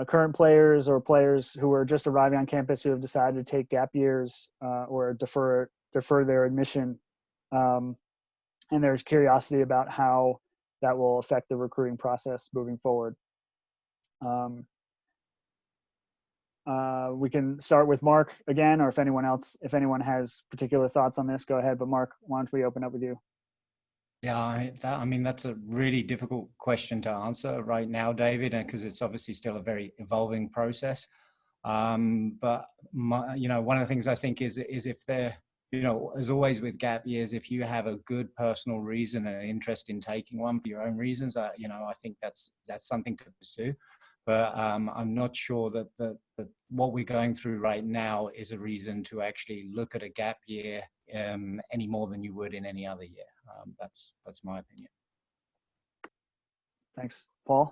current players or players who are just arriving on campus who have decided to take gap years or defer their admission. And there's curiosity about how that will affect the recruiting process moving forward. We can start with Mark again, or if anyone has particular thoughts on this, go ahead. But Mark, why don't we open up with you? Yeah, I mean, that's a really difficult question to answer right now, David, because it's obviously still a very evolving process. But you know, one of the things I think is if they're, you know, as always with gap years, if you have a good personal reason and an interest in taking one for your own reasons, you know, I think that's something to pursue. But I'm not sure that what we're going through right now is a reason to actually look at a gap year any more than you would in any other year. That's my opinion. Thanks. Paul?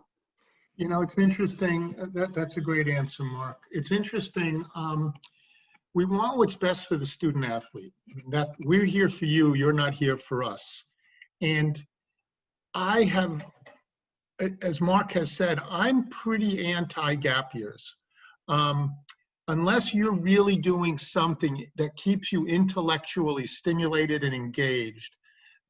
You know, it's interesting. That's a great answer, Mark. It's interesting. We want what's best for the student athlete. That we're here for you, you're not here for us. And I have, as Mark has said, I'm pretty anti-gap years. Unless you're really doing something that keeps you intellectually stimulated and engaged,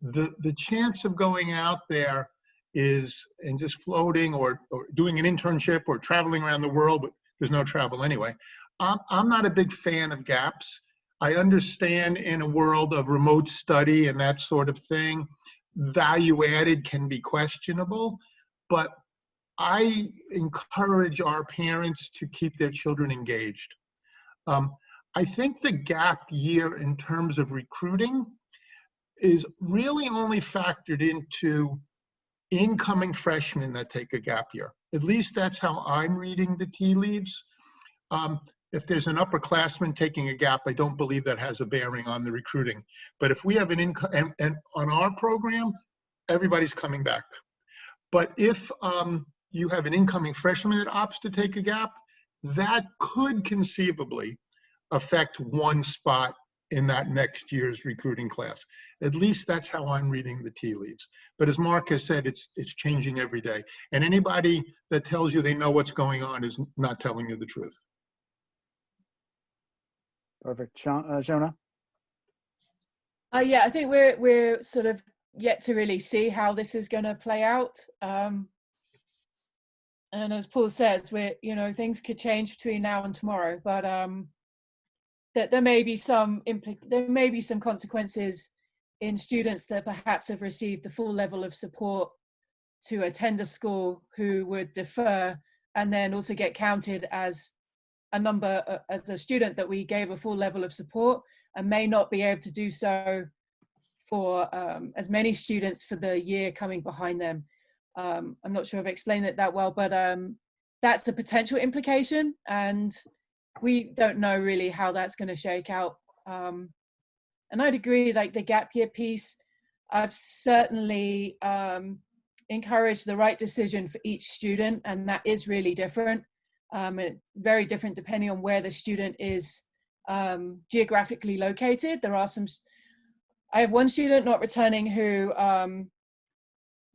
the chance of going out there and just floating or doing an internship or traveling around the world, but there's no travel anyway. I'm not a big fan of gaps. I understand in a world of remote study and that sort of thing, value added can be questionable, but I encourage our parents to keep their children engaged. I think the gap year in terms of recruiting is really only factored into incoming freshmen that take a gap year. At least that's how I'm reading the tea leaves. If there's an upperclassman taking a gap, I don't believe that has a bearing on the recruiting. But if we have an income, and on our program, everybody's coming back. But if you have an incoming freshman that opts to take a gap, that could conceivably affect one spot in that next year's recruiting class. At least that's how I'm reading the tea leaves. But as Mark has said, it's changing every day. And anybody that tells you they know what's going on is not telling you the truth. Perfect. Shona? Yeah, I think we're sort of yet to really see how this is going to play out. And as Paul says, things could change between now and tomorrow, but that there may be some consequences in students that perhaps have received the full level of support to attend a school who would defer and then also get counted as a student that we gave a full level of support and may not be able to do so for as many students for the year coming behind them. I'm not sure I've explained it that well, but that's a potential implication, and we don't know really how that's going to shake out. And I'd agree, like the gap year piece, I've certainly encouraged the right decision for each student, and that is really different. It's very different depending on where the student is geographically located. There are some, I have one student not returning who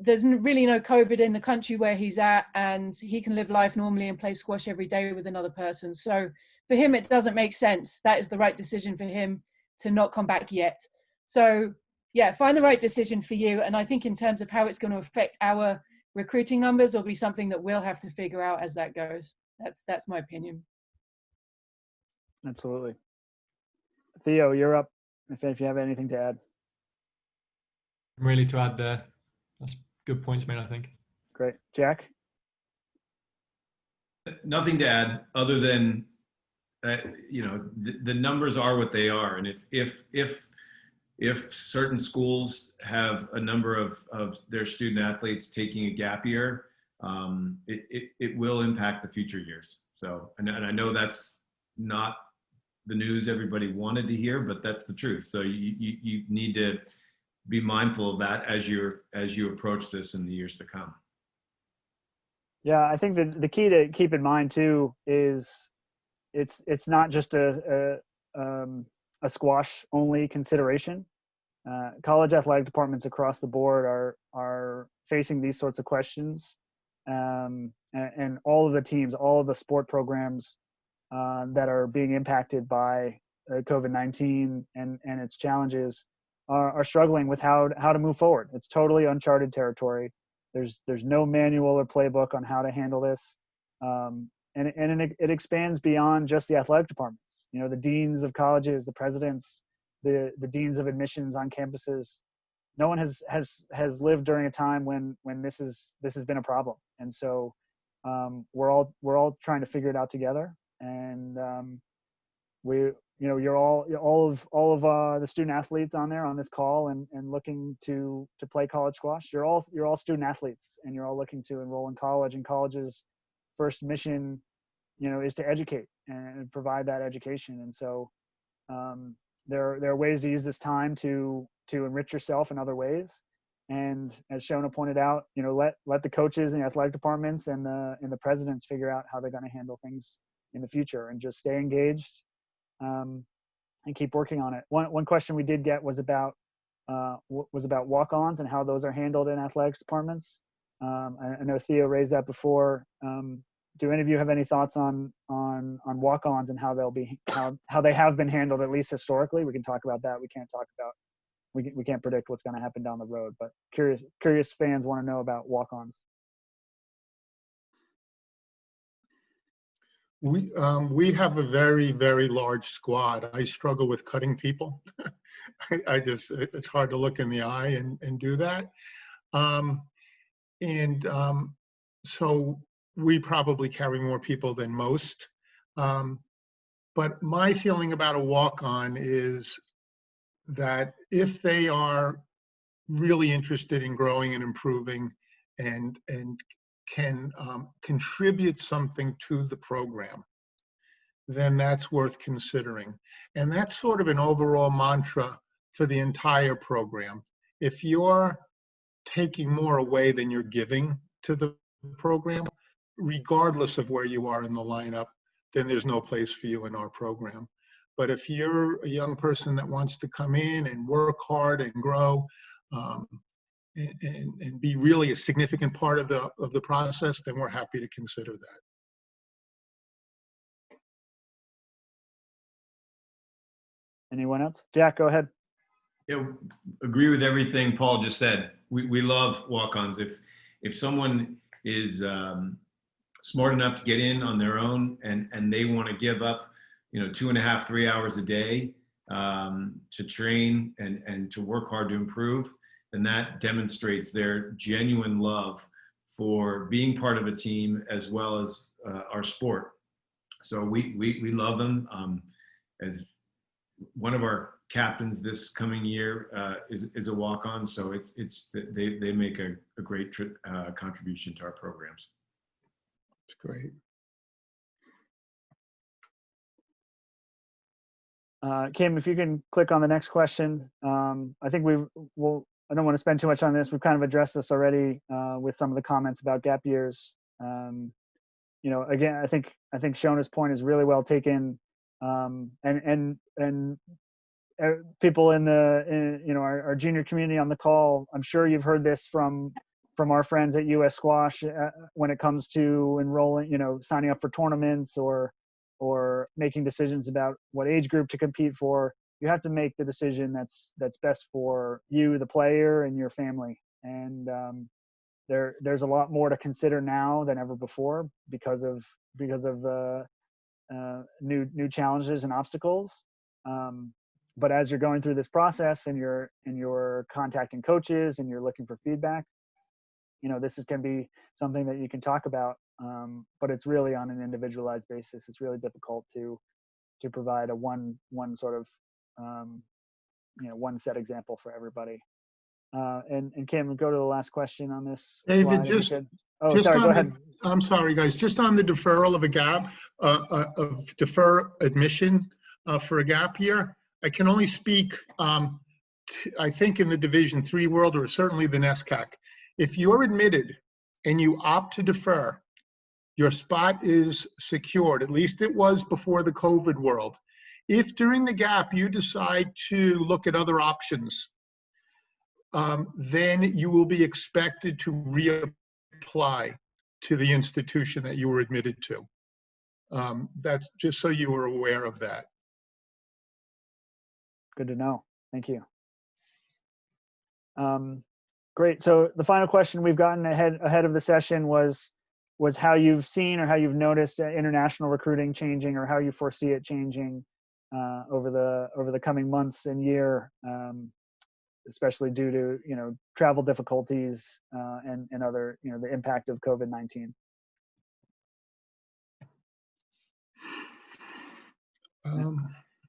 there's really no COVID in the country where he's at, and he can live life normally and play squash every day with another person. So for him, it doesn't make sense. That is the right decision for him to not come back yet. So yeah, find the right decision for you. And I think in terms of how it's going to affect our recruiting numbers, will be something that we'll have to figure out as that goes. That's my opinion. Absolutely. Theo, you're up if you have anything to add. Really to add there. That's good points made, I think. Great. Jack? Nothing to add other than, the numbers are what they are. And if certain schools have a number of their student athletes taking a gap year, it will impact the future years. So, and I know that's not the news everybody wanted to hear, but that's the truth. So you need to be mindful of that as you approach this in the years to come. Yeah, I think that the key to keep in mind too is it's not just a squash only consideration. College athletic departments across the board are facing these sorts of questions, and all of the teams, all of the sport programs that are being impacted by COVID-19 and its challenges are struggling with how to move forward. It's totally uncharted territory. There's no manual or playbook on how to handle this, and it expands beyond just the athletic departments. You know, the deans of colleges, the presidents, the deans of admissions on campuses. No one has lived during a time when this has been a problem, and so we're all trying to figure it out together. And you're all of the student athletes on there on this call and looking to play college squash. You're all student athletes, and you're all looking to enroll in college. And college's first mission, is to educate and provide that education. And so there are ways to use this time to enrich yourself in other ways. And as Shona pointed out, let the coaches and the athletic departments and the presidents figure out how they're going to handle things in the future, and just stay engaged and keep working on it. One question we did get was about walk-ons and how those are handled in athletics departments. I know Theo raised that before. Do any of you have any thoughts on walk-ons and how they have been handled, at least historically? We can talk about that. We can't predict what's going to happen down the road, but curious fans want to know about walk-ons. We have a very, very large squad. I struggle with cutting people. It's hard to look in the eye and do that. So we probably carry more people than most. But my feeling about a walk-on is that if they are really interested in growing and improving and can contribute something to the program, then that's worth considering. And that's sort of an overall mantra for the entire program. If you're taking more away than you're giving to the program, regardless of where you are in the lineup, then there's no place for you in our program. But if you're a young person that wants to come in and work hard and grow, and be really a significant part of the process, then we're happy to consider that. Anyone else? Jack, go ahead. Yeah, agree with everything Paul just said. We love walk-ons. If someone is smart enough to get in on their own and they want to give up 2.5, 3 hours a day to train and to work hard to improve, then that demonstrates their genuine love for being part of a team as well as our sport. So we love them. As one of our captains this coming year is a walk-on, so they make a great contribution to our programs. That's great. Kim, if you can click on the next question. I think I don't want to spend too much on this. We've kind of addressed this already with some of the comments about gap years. Again, I think Shona's point is really well taken. And people in our junior community on the call, I'm sure you've heard this from our friends at US Squash when it comes to enrolling, signing up for tournaments or making decisions about what age group to compete for. You have to make the decision that's best for you, the player, and your family. And there's a lot more to consider now than ever before because of new challenges and obstacles. But as you're going through this process and you're contacting coaches and you're looking for feedback, this can be something that you can talk about. But it's really on an individualized basis. It's really difficult to provide a one sort of one set example for everybody. And Kim, go to the last question on this. David, sorry, go ahead. I'm sorry, guys. Just on the deferral of a gap, of defer admission for a gap year, I can only speak, I think in the Division III world, or certainly the NESCAC. If you're admitted and you opt to defer, your spot is secured. At least it was before the COVID world. If during the gap you decide to look at other options, then you will be expected to reapply to the institution that you were admitted to. That's just so you were aware of that. Good to know. Thank you. Great. So the final question we've gotten ahead of the session was how you've seen or how you've noticed international recruiting changing, or how you foresee it changing over the coming months and year, especially due to travel difficulties and other the impact of COVID-19.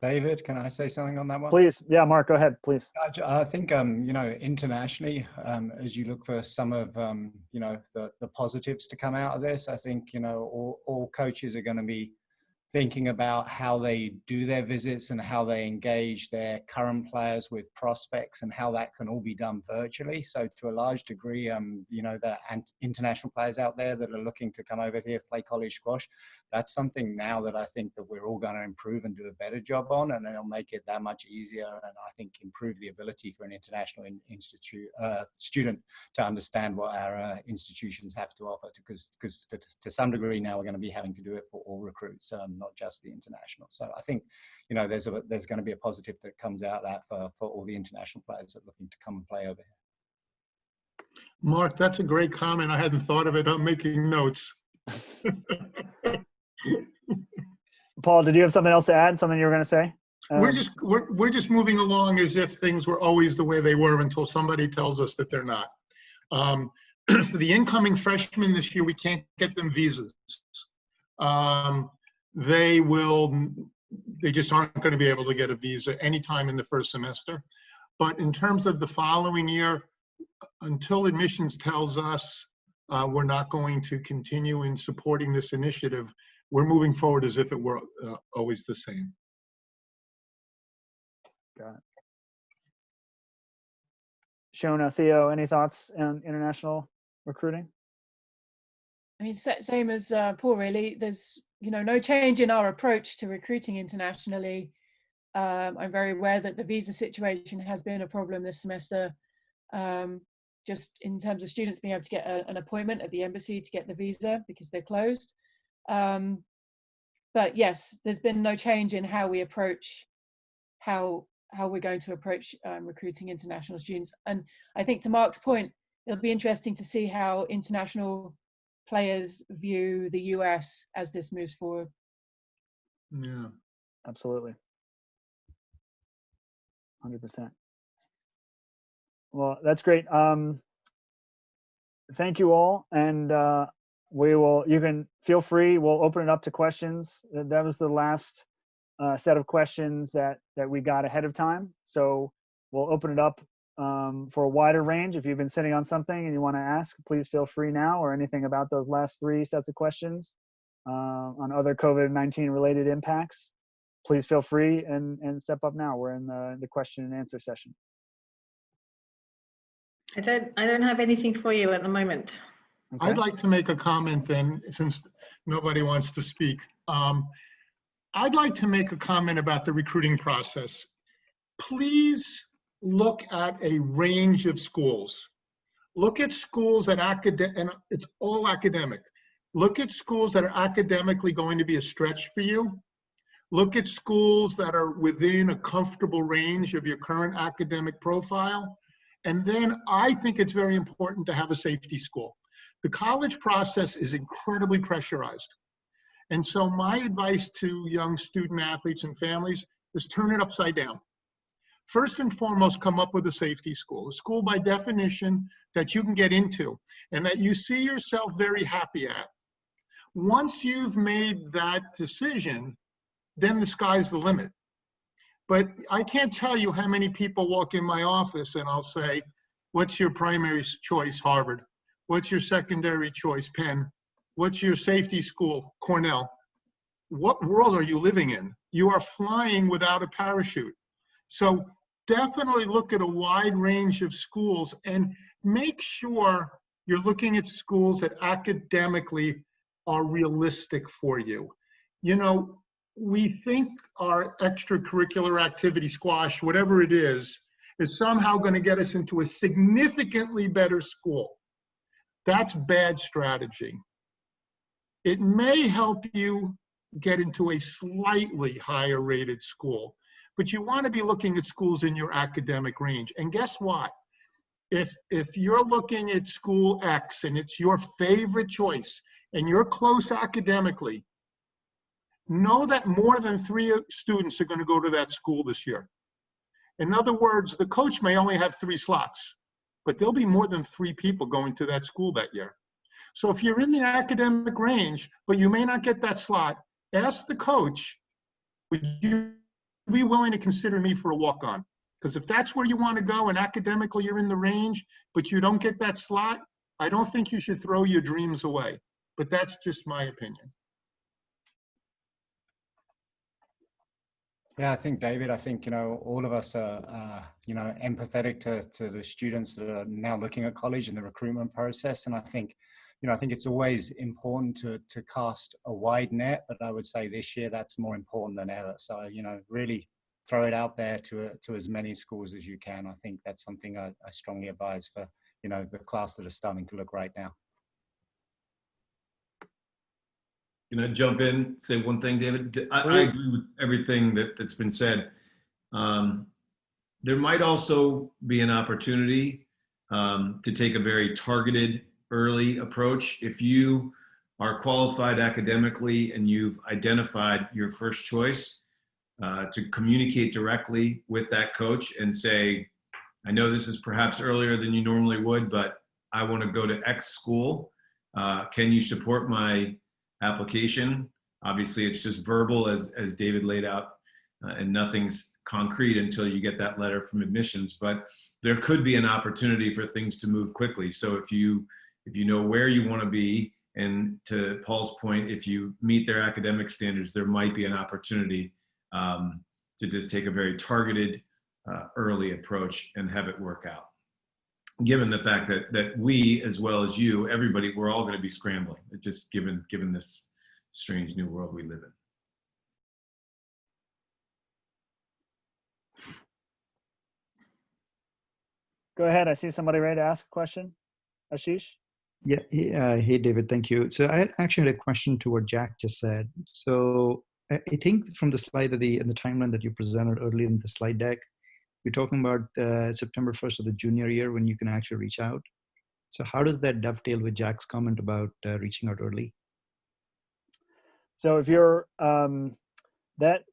David, can I say something on that one? Please. Yeah, Mark, go ahead, please. I think, internationally, as you look for some of, the positives to come out of this, I think, all coaches are going to be thinking about how they do their visits and how they engage their current players with prospects, and how that can all be done virtually. So to a large degree, the international players out there that are looking to come over here, play college squash, that's something now that I think that we're all going to improve and do a better job on, and it'll make it that much easier, and I think improve the ability for an international student to understand what our institutions have to offer, because to some degree now we're going to be having to do it for all recruits, not just the international. So I think, there's going to be a positive that comes out of that for all the international players that are looking to come and play over here. Mark, that's a great comment. I hadn't thought of it. I'm making notes. Paul, did you have something else to add? Something you were going to say? We're just moving along as if things were always the way they were until somebody tells us that they're not. For the incoming freshmen this year, we can't get them visas. They just aren't going to be able to get a visa anytime in the first semester. But in terms of the following year, until admissions tells us we're not going to continue in supporting this initiative, we're moving forward as if it were always the same. Got it. Shona, Theo, any thoughts on international recruiting? I mean, same as Paul, really. There's, no change in our approach to recruiting internationally. I'm very aware that the visa situation has been a problem this semester, just in terms of students being able to get an appointment at the embassy to get the visa because they're closed. But yes, there's been no change in how we approach how we're going to approach recruiting international students. And I think, to Mark's point, it'll be interesting to see how international players view the US as this moves forward. Yeah, absolutely. 100%. Well, that's great. Thank you all. And you can feel free, we'll open it up to questions. That was the last set of questions that we got ahead of time. So we'll open it up for a wider range. If you've been sitting on something and you want to ask, please feel free now, or anything about those last 3 sets of questions on other COVID-19 related impacts, please feel free and step up now. We're in the question and answer session. I don't have anything for you at the moment. Okay. I'd like to make a comment then, since nobody wants to speak. I'd like to make a comment about the recruiting process. Please look at a range of schools. Look at schools that and it's all academic. Look at schools that are academically going to be a stretch for you. Look at schools that are within a comfortable range of your current academic profile. And then I think it's very important to have a safety school. The college process is incredibly pressurized. And so my advice to young student athletes and families is turn it upside down. First and foremost, come up with a safety school, a school by definition that you can get into and that you see yourself very happy at. Once you've made that decision, then the sky's the limit. But I can't tell you how many people walk in my office and I'll say, what's your primary choice, Harvard? What's your secondary choice, Penn? What's your safety school, Cornell? What world are you living in? You are flying without a parachute. So definitely look at a wide range of schools and make sure you're looking at schools that academically are realistic for you. You know, we think our extracurricular activity, squash, whatever it is somehow going to get us into a significantly better school. That's bad strategy. It may help you get into a slightly higher rated school, but you want to be looking at schools in your academic range. And guess what? If you're looking at school X and it's your favorite choice and you're close academically, know that more than 3 students are going to go to that school this year. In other words, the coach may only have 3 slots, but there'll be more than 3 people going to that school that year. So if you're in the academic range, but you may not get that slot, ask the coach, would you be willing to consider me for a walk-on? Because if that's where you want to go and academically you're in the range, but you don't get that slot, I don't think you should throw your dreams away. But that's just my opinion. Yeah, I think, David, all of us are, empathetic to the students that are now looking at college and the recruitment process. And I think it's always important to cast a wide net, but I would say this year that's more important than ever. So, really throw it out there to as many schools as you can. I think that's something I strongly advise for, the class that are starting to look right now. Can I jump in, say one thing, David? I agree with everything that's been said. There might also be an opportunity to take a very targeted early approach. If you are qualified academically and you've identified your first choice, to communicate directly with that coach and say, I know this is perhaps earlier than you normally would, but I want to go to X school. Can you support my application? Obviously, it's just verbal, as David laid out, and nothing's concrete until you get that letter from admissions. But there could be an opportunity for things to move quickly. So if you know where you want to be, and to Paul's point, if you meet their academic standards, there might be an opportunity to just take a very targeted early approach and have it work out. Given the fact that we, as well as you, everybody, we're all going to be scrambling, just given this strange new world we live in. Go ahead. I see somebody ready to ask a question. Ashish? Yeah. Hey, David. Thank you. So I actually had a question to what Jack just said. So I think from the slide and the timeline that you presented earlier in the slide deck, you're talking about September 1st of the junior year when you can actually reach out. So how does that dovetail with Jack's comment about reaching out early? So if you're that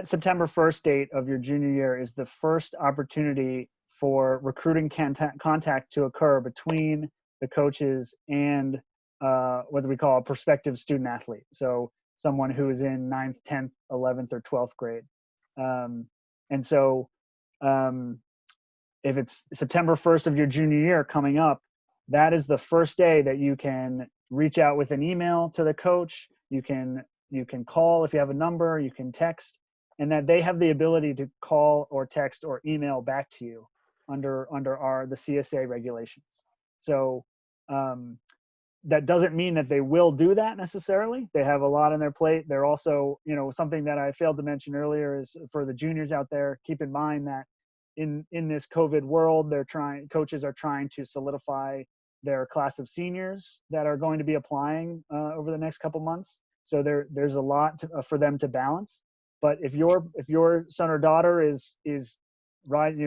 September 1st date of your junior year is the first opportunity for recruiting contact to occur between the coaches and what we call a prospective student athlete. So someone who is in 9th, 10th, 11th, or 12th grade. And so if it's September 1st of your junior year coming up, that is the first day that you can reach out with an email to the coach. You can call if you have a number, you can text, and that they have the ability to call or text or email back to you under the CSA regulations. So that doesn't mean that they will do that necessarily. They have a lot on their plate. They're also, something that I failed to mention earlier is for the juniors out there, keep in mind that in this COVID world, coaches are trying to solidify their class of seniors that are going to be applying over the next couple months. So there's a lot for them to balance. But if your son or daughter is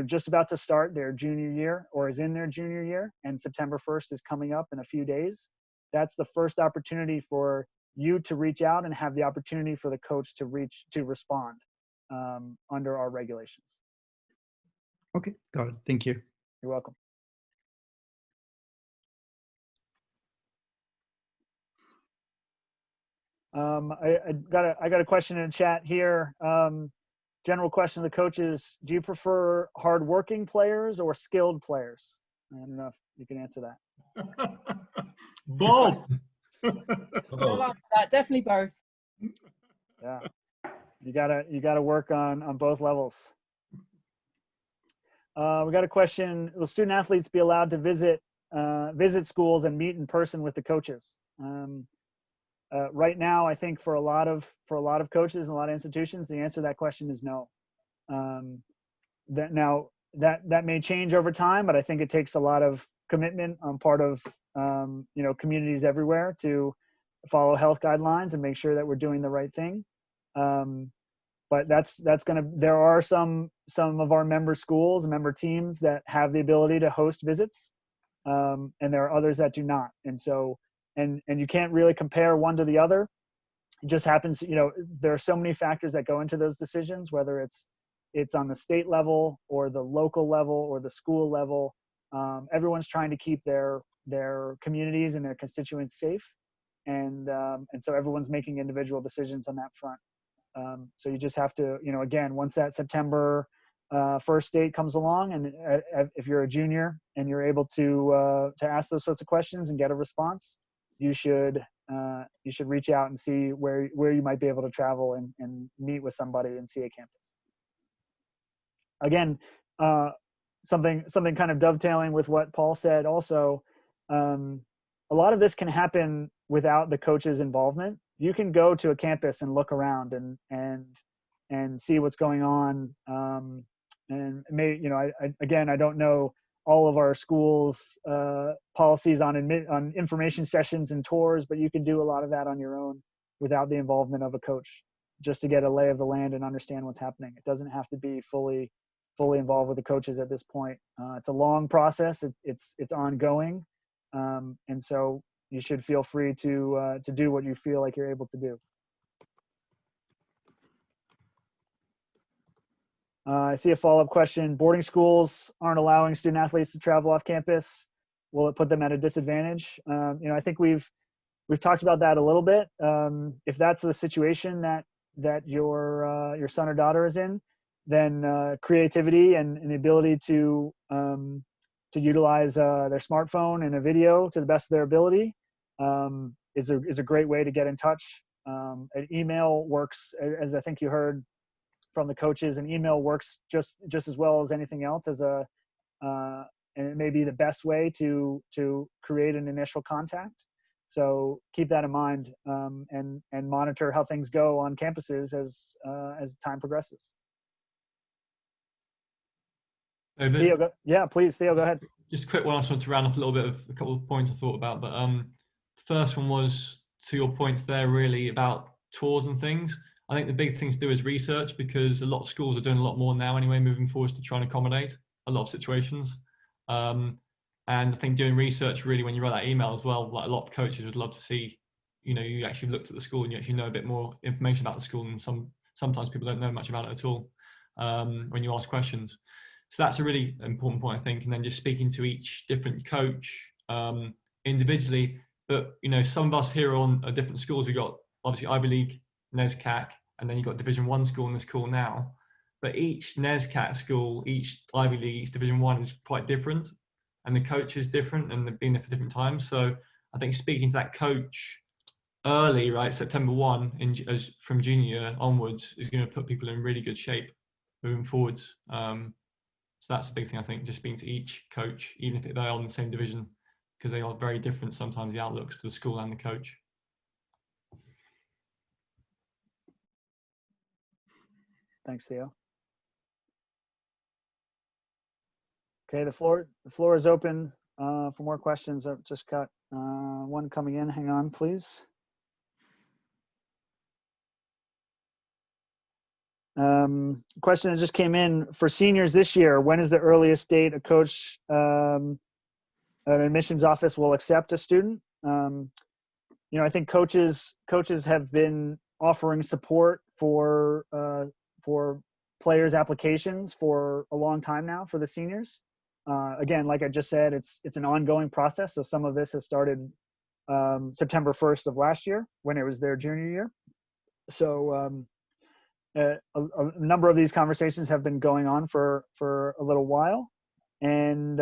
just about to start their junior year or is in their junior year, and September 1st is coming up in a few days, that's the first opportunity for you to reach out and have the opportunity for the coach to respond under our regulations. Okay, got it. Thank you. You're welcome. I got a question in the chat here. General question to the coaches: do you prefer hardworking players or skilled players? I don't know if you can answer that. Both. I'll answer that. Definitely both. Yeah, you gotta work on both levels. We got a question: will student athletes be allowed to visit schools and meet in person with the coaches? Right now, I think for a lot of coaches and a lot of institutions, the answer to that question is no. That may change over time, but I think it takes a lot of commitment on part of communities everywhere to follow health guidelines and make sure that we're doing the right thing. But there are some of our member schools, member teams that have the ability to host visits, and there are others that do not. And so, and you can't really compare one to the other. It just happens, there are so many factors that go into those decisions, whether it's on the state level or the local level or the school level. Everyone's trying to keep their communities and their constituents safe. And so everyone's making individual decisions on that front. So you just have to, again, once that September 1st date comes along, and if you're a junior and you're able to ask those sorts of questions and get a response, you should reach out and see where you might be able to travel and meet with somebody and see a campus. Again, something kind of dovetailing with what Paul said also, a lot of this can happen without the coach's involvement. You can go to a campus and look around and see what's going on. And I don't know all of our schools' policies on information sessions and tours, but you can do a lot of that on your own without the involvement of a coach, just to get a lay of the land and understand what's happening. It doesn't have to be fully involved with the coaches at this point. It's a long process. It's ongoing, and so you should feel free to do what you feel like you're able to do. I see a follow-up question. Boarding schools aren't allowing student athletes to travel off campus. Will it put them at a disadvantage? I think we've talked about that a little bit. If that's the situation that your son or daughter is in, then creativity and the ability to utilize their smartphone and a video to the best of their ability is a great way to get in touch. An email works, as I think you heard from the coaches. An email works just as well as anything else and it may be the best way to create an initial contact. So keep that in mind and monitor how things go on campuses as time progresses. Theo, yeah, please, Theo, go ahead. Just a quick one. I just want to round up a little bit of a couple of points I thought about. But the first one was to your points there, really about tours and things. I think the big thing to do is research, because a lot of schools are doing a lot more now anyway, moving forward to try and accommodate a lot of situations. And I think doing research really, when you write that email as well, like a lot of coaches would love to see, you actually looked at the school and you actually know a bit more information about the school, and sometimes people don't know much about it at all when you ask questions. So that's a really important point, I think. And then just speaking to each different coach individually. But, some of us here on different schools, we've got obviously Ivy League, NESCAC, and then you've got Division 1 school and this school now. But each NESCAC school, each Ivy League, each Division 1 is quite different. And the coach is different, and they've been there for different times. So I think speaking to that coach early, right, September 1, from junior year onwards, is going to put people in really good shape moving forwards. So that's the big thing, I think, just speaking to each coach, even if they're on the same division, because they are very different sometimes, the outlooks to the school and the coach. Thanks, Theo. Okay, the floor is open for more questions. I've just got one coming in. Hang on, please. Question that just came in for seniors this year. When is the earliest date a coach, an admissions office will accept a student? You know, I think coaches have been offering support for players' applications for a long time now for the seniors. Again, like I just said, it's an ongoing process. So some of this has started September 1st of last year when it was their junior year. So a number of these conversations have been going on for a little while, and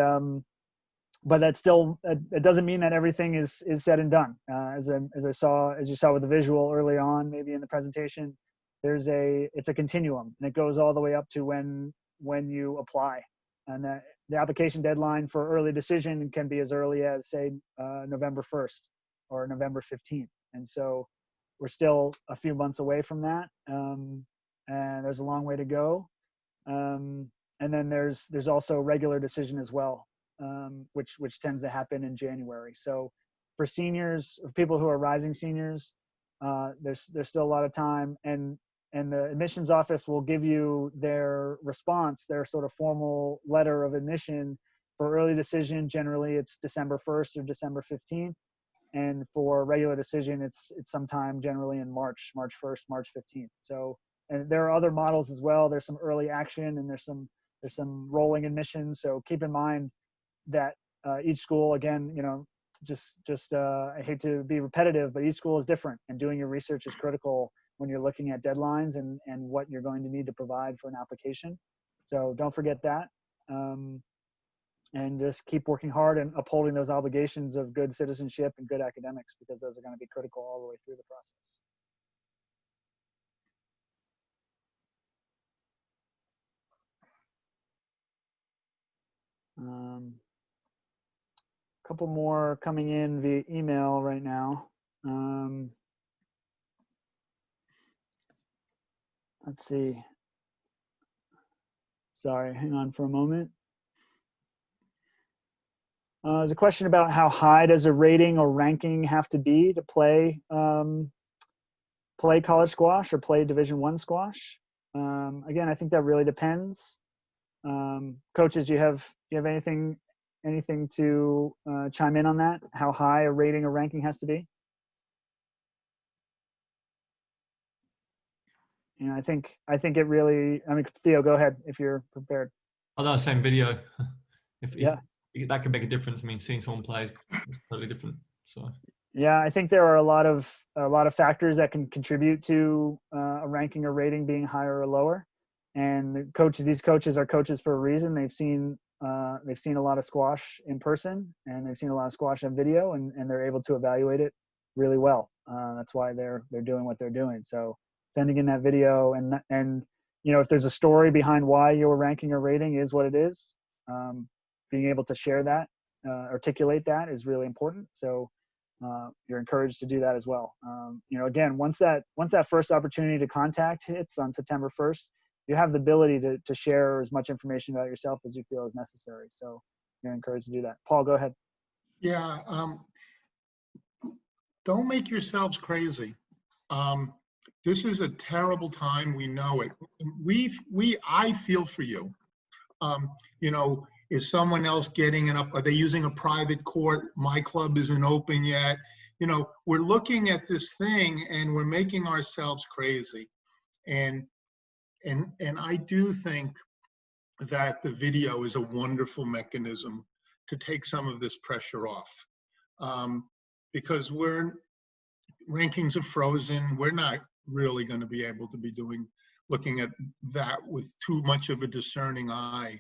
but that still it doesn't mean that everything is said and done. As you saw with the visual early on, maybe in the presentation, it's a continuum, and it goes all the way up to when you apply, and the application deadline for early decision can be as early as, say, November 1st or November 15th, and so we're still a few months away from that. And there's a long way to go. And then there's also regular decision as well, which tends to happen in January. So for seniors, people who are rising seniors, there's still a lot of time, and the admissions office will give you their response, their sort of formal letter of admission for early decision. Generally, it's December 1st or December 15th. And for regular decision, it's sometime generally in March 1st, March 15th. So, and there are other models as well. There's some early action, and there's some rolling admissions. So keep in mind that each school, again, you know, just I hate to be repetitive, but each school is different, and doing your research is critical when you're looking at deadlines and what you're going to need to provide for an application. So don't forget that, and just keep working hard and upholding those obligations of good citizenship and good academics, because those are going to be critical all the way through the process. Couple more coming in via email right now. Let's see. Sorry, hang on for a moment. There's a question about how high does a rating or ranking have to be to play college squash or play Division I squash. Again, I think that really depends. Coaches, do you have anything to chime in on that? How high a rating or ranking has to be? You know, I think it really. I mean, Theo, go ahead if you're prepared. Oh, no, same video. Yeah, that could make a difference. I mean, seeing someone play is totally different. So. Yeah, I think there are a lot of factors that can contribute to a ranking or rating being higher or lower. And these coaches are coaches for a reason. They've seen a lot of squash in person, and they've seen a lot of squash on video, and they're able to evaluate it really well. That's why they're doing what they're doing. So sending in that video, and you know, if there's a story behind why your ranking or rating is what it is, being able to share that, articulate that is really important. So you're encouraged to do that as well. You know, again, once that first opportunity to contact hits on September 1st, you have the ability to share as much information about yourself as you feel is necessary. So you're encouraged to do that. Paul, go ahead. Yeah, don't make yourselves crazy. This is a terrible time. We know it. I feel for you. You know, is someone else getting it up? Are they using a private court? My club isn't open yet. You know, we're looking at this thing and we're making ourselves crazy. And I do think that the video is a wonderful mechanism to take some of this pressure off. Because rankings are frozen. We're not really going to be able to be looking at that with too much of a discerning eye.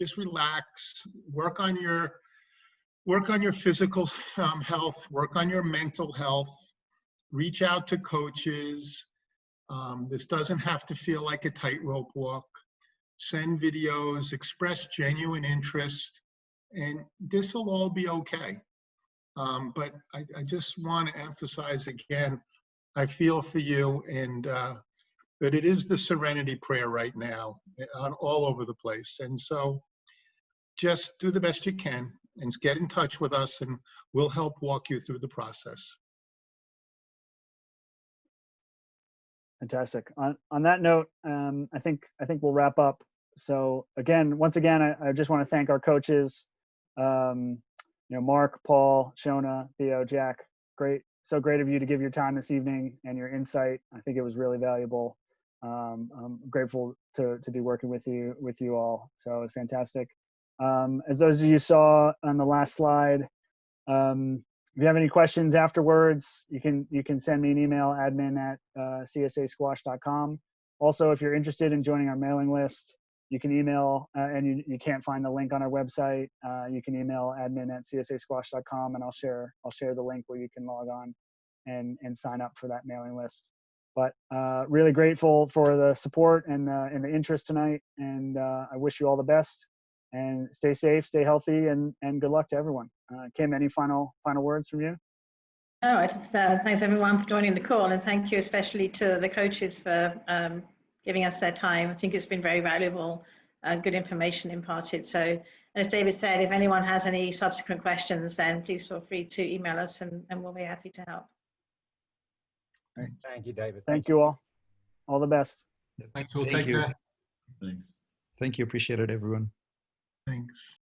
Just relax, work on your physical health, work on your mental health, reach out to coaches. This doesn't have to feel like a tightrope walk. Send videos, express genuine interest, and this will all be okay. But I just want to emphasize again, I feel for you, and that it is the serenity prayer right now on all over the place. And so just do the best you can and get in touch with us, and we'll help walk you through the process. Fantastic. On that note, I think we'll wrap up. So again, once again, I just want to thank our coaches, Mark, Paul, Shona, Theo, Jack. So great of you to give your time this evening and your insight. I think it was really valuable. I'm grateful to be working with you all. So it's fantastic. As those of you saw on the last slide, if you have any questions afterwards, you can send me an email, admin@csasquash.com. Also, if you're interested in joining our mailing list, you can email, and you can't find the link on our website, you can email admin@csasquash.com, and I'll share the link where you can log on and sign up for that mailing list. But really grateful for the support and the interest tonight, and I wish you all the best. And stay safe, stay healthy, and good luck to everyone. Kim, any final words from you? No, I just thanks everyone for joining the call, and thank you especially to the coaches for giving us their time. I think it's been very valuable, good information imparted. So as David said, if anyone has any subsequent questions, then please feel free to email us, and we'll be happy to help. Thanks. Thank you, David. Thank you all. All the best. Thanks all. Thank Take you. care. Thanks. Thank you. Appreciate it, everyone. Thanks.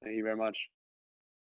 Thank you very much.